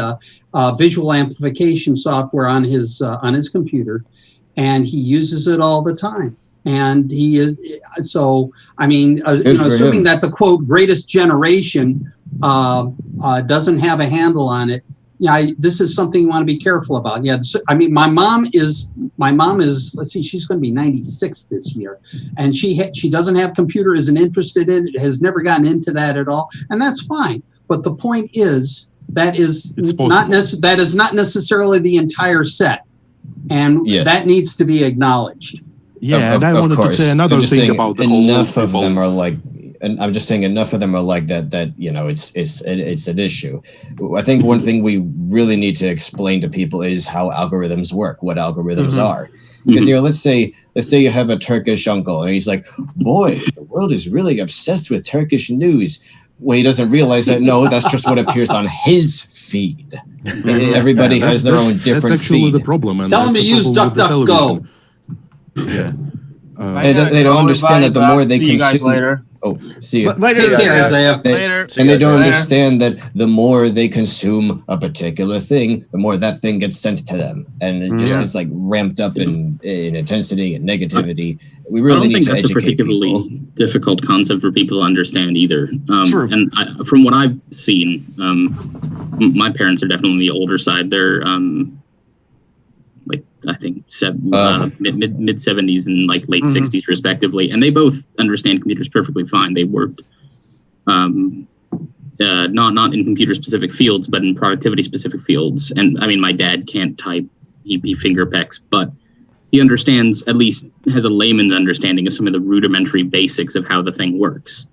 visual amplification software on his computer, and he uses it all the time. And he is assuming that the quote greatest generation doesn't have a handle on it. Yeah, this is something you want to be careful about. Yeah, my mom is. Let's see, she's going to be 96 this year, and she doesn't have computer, isn't interested in it, has never gotten into that at all, and that's fine. But the point is that is not necessarily the entire set, and that needs to be acknowed. Yeah, and I wanted to say another thing about the enough of them are like, and I'm just saying enough of them are like that it's an issue. I think one thing we really need to explain to people is how algorithms work, what algorithms are. Because let's say you have a Turkish uncle and he's like, boy, the world is really obsessed with Turkish news. Well, he doesn't realize that that's just what appears on his feed. Everybody has their own different That's actually feed. the problem. And Tell him to use DuckDuckGo. Yeah. They don't understand that the more they consume. See you guys later. Oh, see you. Take care, Isaiah. Later. And they don't understand that the more they consume a particular thing, the more that thing gets sent to them, and it just is like ramped up in intensity and negativity. We really need to educate people. I don't think that's a particularly difficult concept for people to understand either. True. And from what I've seen, my parents are definitely on the older side. They're I think mid 70s and like late 60s respectively, and they both understand computers perfectly fine. They worked not in computer specific fields, but in productivity specific fields. And I mean, my dad can't type; he finger pecks, but he understands, at least has a layman's understanding of some of the rudimentary basics of how the thing works.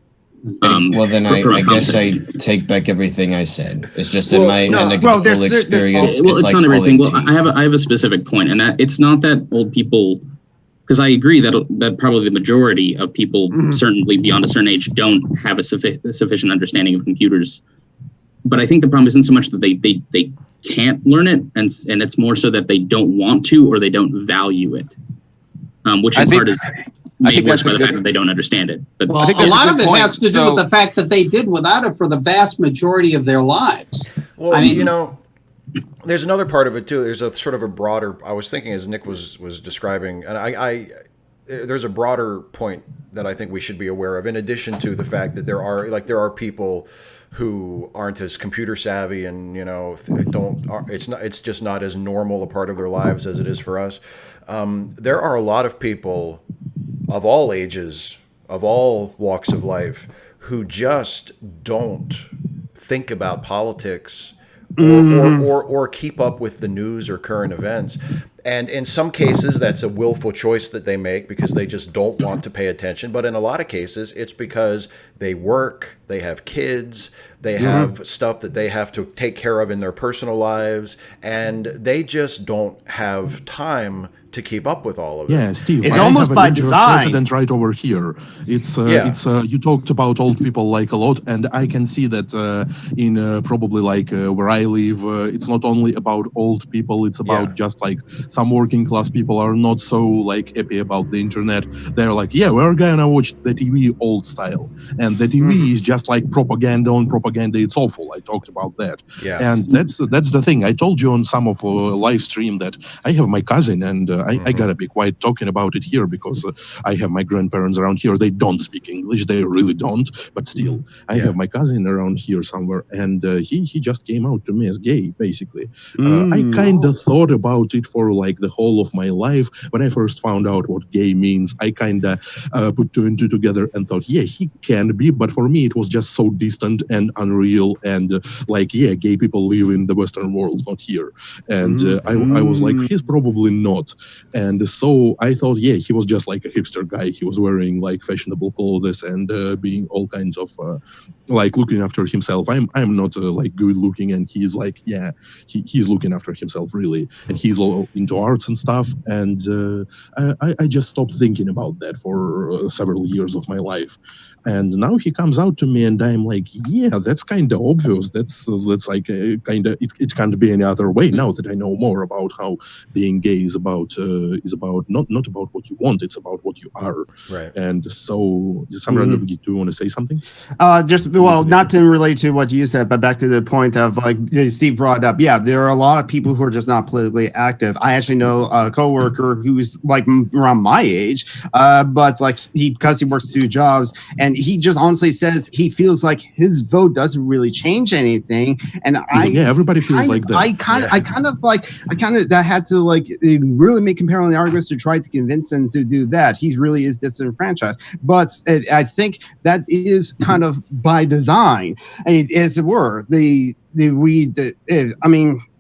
Well, then I guess I take back everything I said. It's just in my anecdotal experience. It's not everything. Well, I have a specific point, and that it's not that old people, because I agree that probably the majority of people, certainly beyond a certain age, don't have a sufficient understanding of computers. But I think the problem isn't so much that they can't learn it, and it's more so that they don't want to or they don't value it, which in part is made worse by the fact that they don't understand it. But well, a lot of it has to do with the fact that they did without it for the vast majority of their lives. Well, I mean, there's another part of it too. There's a sort of a broader. I was thinking as Nick was describing, and there's a broader point that I think we should be aware of. In addition to the fact that there are people who aren't as computer savvy and it's just not as normal a part of their lives as it is for us. There are a lot of people of all ages, of all walks of life, who just don't think about politics or keep up with the news or current events. And in some cases, that's a willful choice that they make because they just don't want to pay attention. But in a lot of cases, it's because they work, they have kids, they have stuff that they have to take care of in their personal lives, and they just don't have time to keep up with all of it. Yeah, Steve, it's I almost have a by dangerous design. precedent right over here. It's you talked about old people like a lot, and I can see that in probably like where I live, it's not only about old people. It's about just like some working class people are not so like happy about the internet. They're like, yeah, we're gonna watch the TV old style, and the TV is just like propaganda on propaganda. It's awful. I talked about that, and that's the thing. I told you on some of live stream that I have my cousin, and I gotta be quiet talking about it here because I have my grandparents around here. They don't speak English, they really don't. But still, I have my cousin around here somewhere, and he just came out to me as gay. Basically, I kind of thought about it for like the whole of my life. When I first found out what gay means, I kind of put two and two together and thought, yeah, he can be. But for me, it was just so distant and unreal, and like, yeah, gay people live in the Western world, not here. And I was like, he's probably not. And so I thought, yeah, he was just like a hipster guy. He was wearing like fashionable clothes and being all kinds of like looking after himself. I'm not like good looking, and he's like, yeah, he's looking after himself really, and he's all into arts and stuff. And I just stopped thinking about that for several years of my life. And now he comes out to me, and I'm like, yeah, that's kind of obvious. That's like kind of it can't be any other way now that I know more about how being gay is about not about what you want, it's about what you are. Right. And so, Samran, do you want to say something? Not to relate to what you said, but back to the point of like Steve brought up. Yeah, there are a lot of people who are just not politically active. I actually know a coworker who's like around my age, but like because he works 2 jobs, and he just honestly says he feels like his vote doesn't really change anything. And everybody feels like that. I kind of that had to like really make compelling arguments to try to convince him to do that. He really is disenfranchised, but I think that is kind of by design, as it were.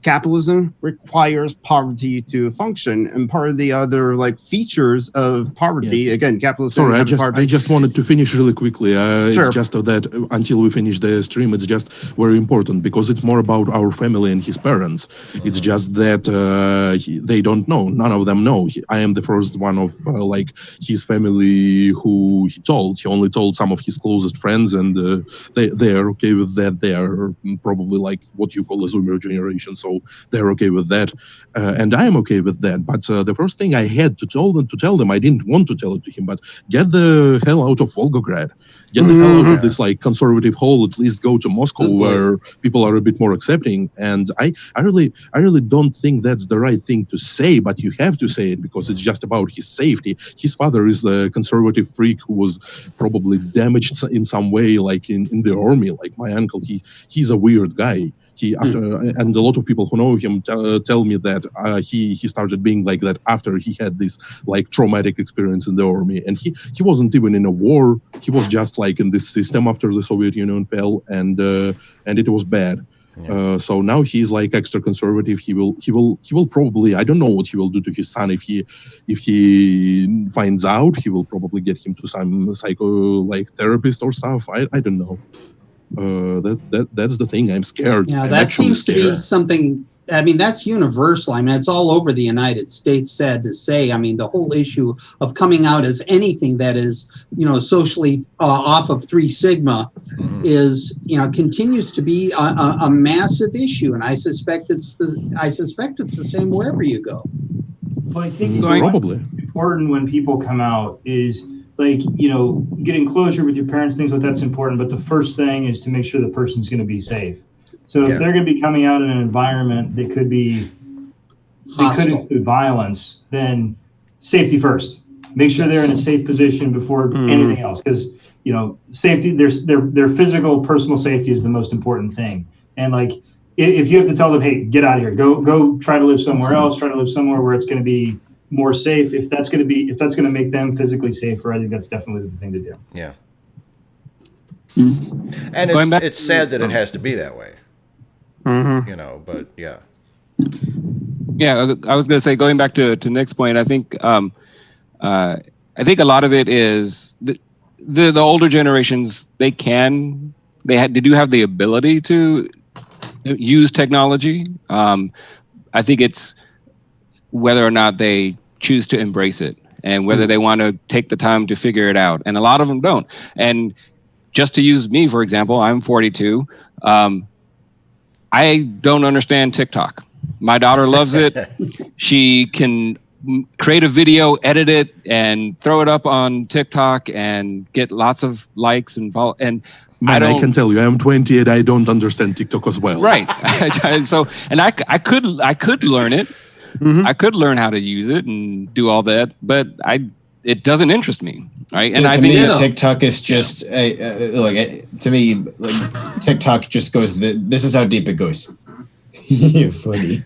Capitalism requires poverty to function, and part of the other like features of poverty, again, capitalism. Sorry, I just wanted to finish really quickly. Sure. It's just that until we finish the stream, it's just very important because it's more about our family and his parents. It's just that they don't know. None of them know. I am the first one of like his family who he told. He only told some of his closest friends, and they are okay with that. They are probably like what you call a Zoomer generation. So they're okay with that, and I am okay with that. But the first thing I had to tell them, I didn't want to tell it to him, but get the hell out of Volgograd. Get the hell out of this like conservative hole. At least go to Moscow where people are a bit more accepting. And I really don't think that's the right thing to say, but you have to say it because it's just about his safety. His father is a conservative freak who was probably damaged in some way, like in the army. Like my uncle, he's a weird guy. And a lot of people who know him tell me that he started being like that after he had this like traumatic experience in the army, and he wasn't even in a war. He was just like in this system after the Soviet Union fell, and it was bad. Yeah. So now he's like extra conservative. He will probably, I don't know what he will do to his son if he finds out. He will probably get him to some therapist or stuff. I don't know. That's the thing. I'm scared. Yeah, that seems to be something. I mean, that's universal. I mean, it's all over the United States, sad to say. I mean, the whole issue of coming out as anything that is, socially off of 3 Sigma is, continues to be a massive issue. And I suspect it's the same wherever you go. Well, I think probably important when people come out is like, getting closure with your parents, things like that's important. But the first thing is to make sure the person's going to be safe. So if they're going to be coming out in an environment that could include violence, then safety first. Make sure they're in a safe position before anything else, because safety, their physical, personal safety is the most important thing. And like, if you have to tell them, hey, get out of here, go try to live somewhere else, try to live somewhere where it's going to be more safe. If that's going to make them physically safer, I think that's definitely the thing to do. Yeah. And it's sad that it has to be that way. But yeah. Yeah, I was going to say, going back to Nick's point, I think a lot of it is the older generations. They do have the ability to use technology. I think it's whether or not they choose to embrace it and whether they want to take the time to figure it out. And a lot of them don't. And just to use me, for example, I'm 42. I don't understand TikTok. My daughter loves it. She can create a video, edit it, and throw it up on TikTok and get lots of likes and follow. And Man, I can tell you, I'm 20 and I don't understand TikTok as well. Right. So, and I could learn it. Mm-hmm. I could learn how to use it and do all that, but it doesn't interest me. Right. And to I me, TikTok is just to me, like, TikTok just goes. This is how deep it goes. You're funny.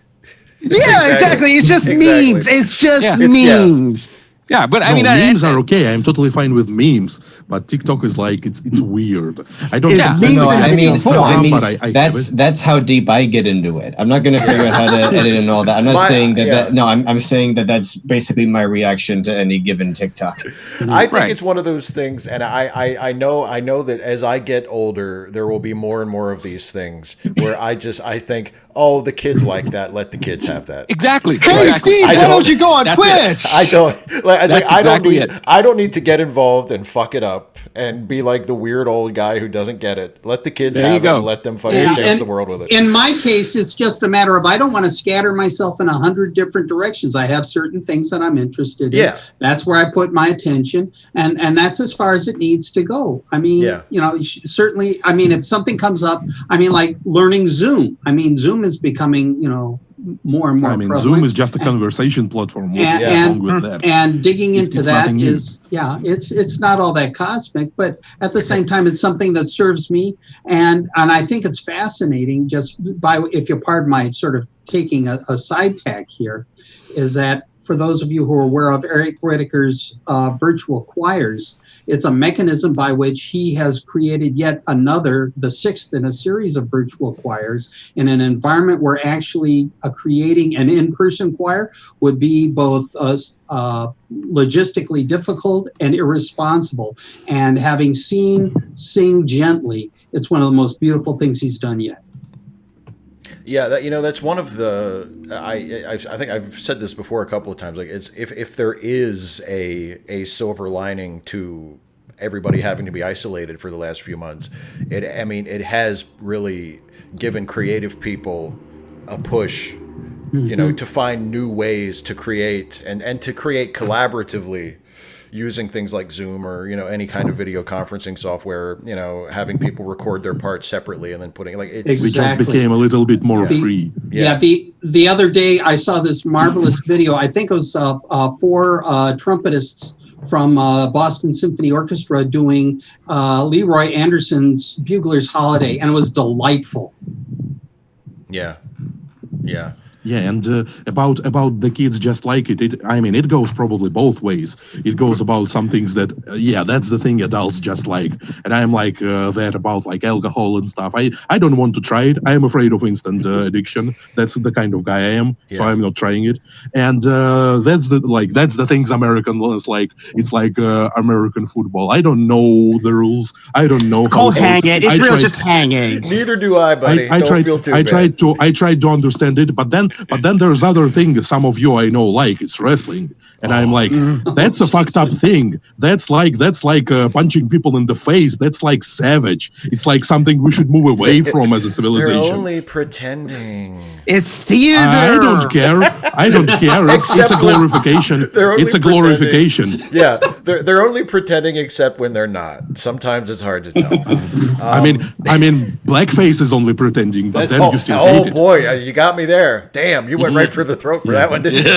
Yeah, exactly. It's just memes. It's just memes. Yeah, but memes are okay. I'm totally fine with memes, but TikTok is like it's weird. I don't. That's how deep I get into it. I'm not going to figure out how to edit and all that. I'm not saying that. No, I'm saying that that's basically my reaction to any given TikTok. I think it's one of those things, and I know that as I get older, there will be more and more of these things where I think, oh, the kids like that. Let the kids have that. Exactly. Hey, Steve, why don't you go on Twitch? I don't. I don't need to get involved and fuck it up and be like the weird old guy who doesn't get it. Let the kids have it and let them fucking change the world with it. In my case, it's just a matter of I don't want to scatter myself in 100 different directions. I have certain things that I'm interested in. Yeah. That's where I put my attention, and that's as far as it needs to go. I mean, certainly, I mean, if something comes up, I mean, like learning Zoom. I mean, Zoom is becoming, more and more. I mean, prevalent. Zoom is just a conversation platform. What's wrong with that? And digging into that is, it's not all that cosmic, but at the same time, it's something that serves me, and I think it's fascinating. Just if you pardon my sort of taking a side tack here, is that for those of you who are aware of Eric Whitaker's virtual choirs, it's a mechanism by which he has created yet another, the sixth in a series of virtual choirs, in an environment where actually creating an in-person choir would be both logistically difficult and irresponsible. And having seen Sing Gently, it's one of the most beautiful things he's done yet. Yeah, that's one of the. I think I've said this before a couple of times. Like, it's if there is a silver lining to everybody having to be isolated for the last few months, it has really given creative people a push, to find new ways to create and to create collaboratively, using things like Zoom or any kind of video conferencing software, having people record their parts separately and then putting we just became a little bit more free. The other day I saw this marvelous video. I think it was 4 trumpetists from Boston Symphony Orchestra doing Leroy Anderson's Bugler's Holiday, and it was delightful. Yeah. Yeah, and about the kids just like it. It goes probably both ways. It goes about some things that, that's the thing adults just like. And I'm like that about like alcohol and stuff. I don't want to try it. I am afraid of instant addiction. That's the kind of guy I am, so I'm not trying it. And that's the things American like. It's like American football. I don't know the rules. I don't know. It's called hanging. It's real just hanging. Neither do I, buddy. I tried to understand it, but then there's other things some of you I know like it's wrestling, and I'm like, that's a fucked up thing. That's like punching people in the face. That's like savage. It's like something we should move away from as a civilization. They're only pretending. It's theater. I don't care. It's a glorification. It's a glorification. Yeah, they're only pretending, except when they're not. Sometimes it's hard to tell. I mean, blackface is only pretending, but then you still hate it. Oh boy, you got me there. Damn, you went right for the throat for that one, didn't you?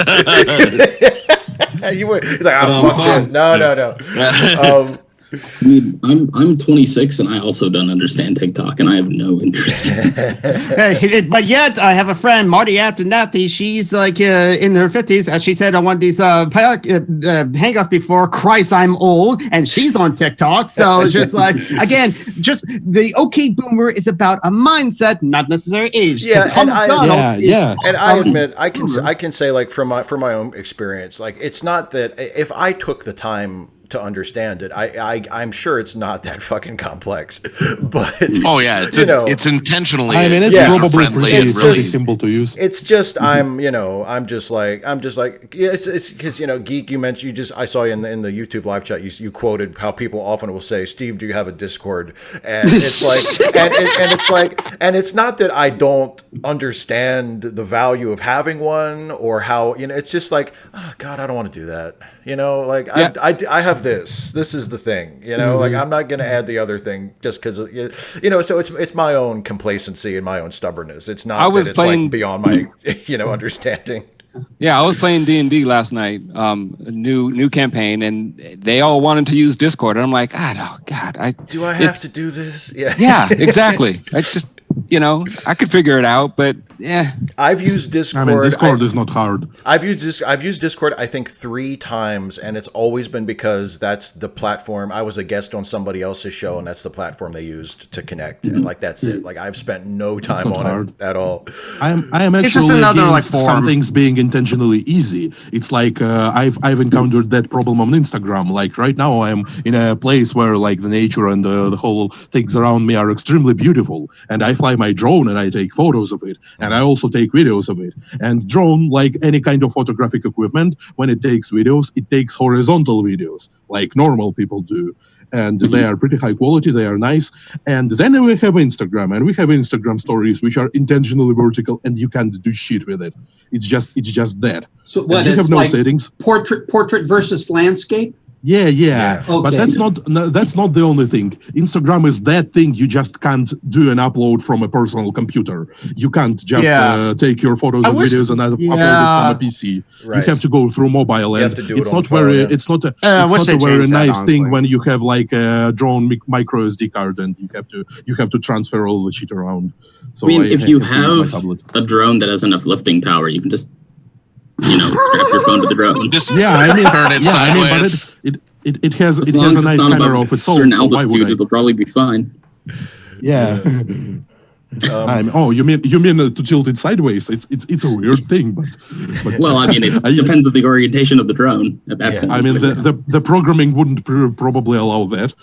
He's like, fuck this. No. I mean, I'm 26 and I also don't understand TikTok and I have no interest. But yet I have a friend, Marty Abernathy. She's like in her 50s. She said on one of these hangouts before, Christ, I'm old, and she's on TikTok. So it's just like, again, just the okay boomer is about a mindset, not necessarily age. Yeah, and I admit I can say, like, from my own experience, like, it's not that if I took the time to understand it. I'm sure it's not that fucking complex, but it's intentionally. I mean, it's probably pretty simple to use. It's just I'm just like it's because Geek, you mentioned I saw you in the YouTube live chat, you quoted how people often will say, Steve, do you have a Discord? And it's like and it's not that I don't understand the value of having one or how it's just like, oh God, I don't want to do that. I have this is the thing, like I'm not going to add the other thing just because so it's my own complacency and my own stubbornness. It's not that it's like beyond my understanding. Yeah, I was playing D&D last night, new campaign, and they all wanted to use Discord, and I'm like, do I have to do this? Yeah, exactly. It's just I could figure it out, but yeah. I've used Discord. I mean, Discord is not hard. I've used Discord, I think 3 times, and it's always been because that's the platform. I was a guest on somebody else's show, and that's the platform they used to connect. And that's it. Like I've spent no time on it at all. I am actually just another against some things being intentionally easy. It's like I've encountered that problem on Instagram. Like right now, I'm in a place where like the nature and the whole things around me are extremely beautiful, and I fly my drone and I take photos of it, and I also take videos of it. And drone, like any kind of photographic equipment, when it takes videos, it takes horizontal videos like normal people do, and they are pretty high quality, they are nice. And then we have Instagram, and we have Instagram stories which are intentionally vertical, and you can't do shit with it. It's just that. So what, you it's have no like settings. Portrait versus landscape? Yeah. Okay. But that's not the only thing. Instagram is that thing you just can't do an upload from a personal computer. You can't just take your photos and videos and upload it from a PC. Right. You have to go through mobile, and it's not a very nice thing when you have like a drone micro SD card and you have to transfer all the shit around. So I mean, if you have a drone that has enough lifting power, you can just strap your phone to the drone. Just I mean, turn it sideways. But it has a nice camera of its own. So why would I? It'll probably be fine. Yeah. You mean to tilt it sideways? It's a weird thing, but well, I mean, it depends on the orientation of the drone at that point. I mean, the programming wouldn't probably allow that.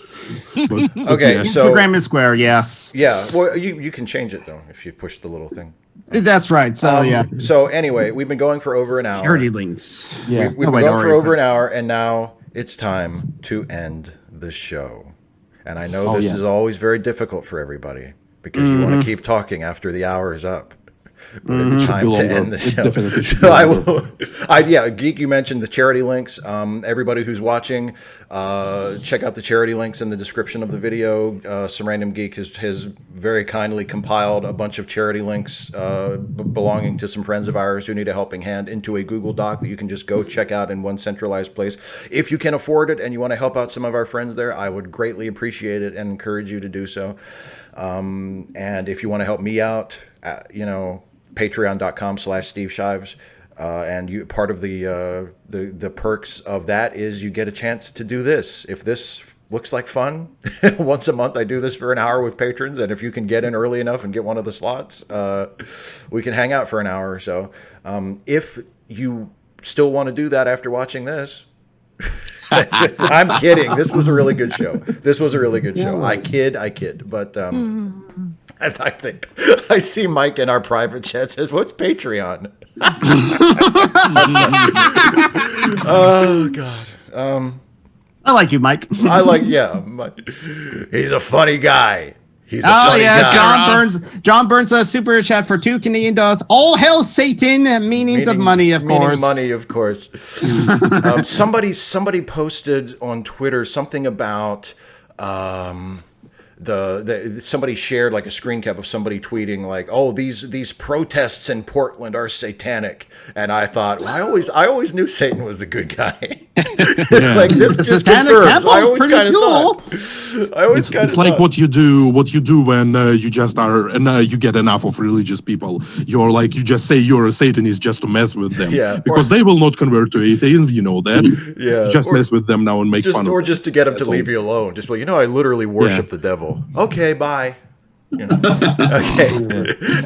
But, okay, so Instagram and Square, yes. Yeah, well, you can change it though if you push the little thing. That's right. So So anyway, we've been going for over an hour. Charity links. Yeah, we've been going for over an hour, and now it's time to end the show. And I know this is always very difficult for everybody because you want to keep talking after the hour is up. But it's time to end the show. So I will. Geek, you mentioned the charity links. Everybody who's watching, check out the charity links in the description of the video. Some Random Geek has very kindly compiled a bunch of charity links belonging to some friends of ours who need a helping hand into a Google Doc that you can just go check out in one centralized place. If you can afford it and you want to help out some of our friends there, I would greatly appreciate it and encourage you to do so. And if you want to help me out, patreon.com/Steve Shives. And part of the perks of that is you get a chance to do this. If this looks like fun, once a month I do this for an hour with patrons, and if you can get in early enough and get one of the slots, we can hang out for an hour or so. If you still want to do that after watching this, I'm kidding. This was a really good show. I kid. But I think I see Mike in our private chat says, "What's Patreon?" Oh God. I like you, Mike. Mike. He's a funny guy. He's a funny guy. John Burns a super chat for $2 Canadian. All hail Satan, meanings of money, of course. Money, of course. Somebody posted on Twitter something about somebody shared like a screen cap of somebody tweeting like, "Oh, these protests in Portland are satanic," and I thought, well, I always knew Satan was the good guy. Like this just confirms. I always kind of thought. It's like what you do when you just are and you get enough of religious people. You're like you just say you're a Satanist just to mess with them, because they will not convert to atheism. You know that. Yeah, just mess with them now and make fun of them. Or just to get them to leave you alone. Just I literally worship the devil. Okay, bye. Okay.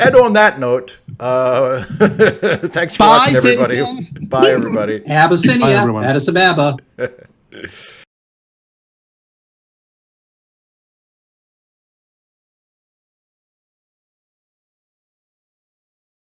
And on that note, thanks for watching, everybody. Bye, everybody. Abyssinia, Addis Ababa.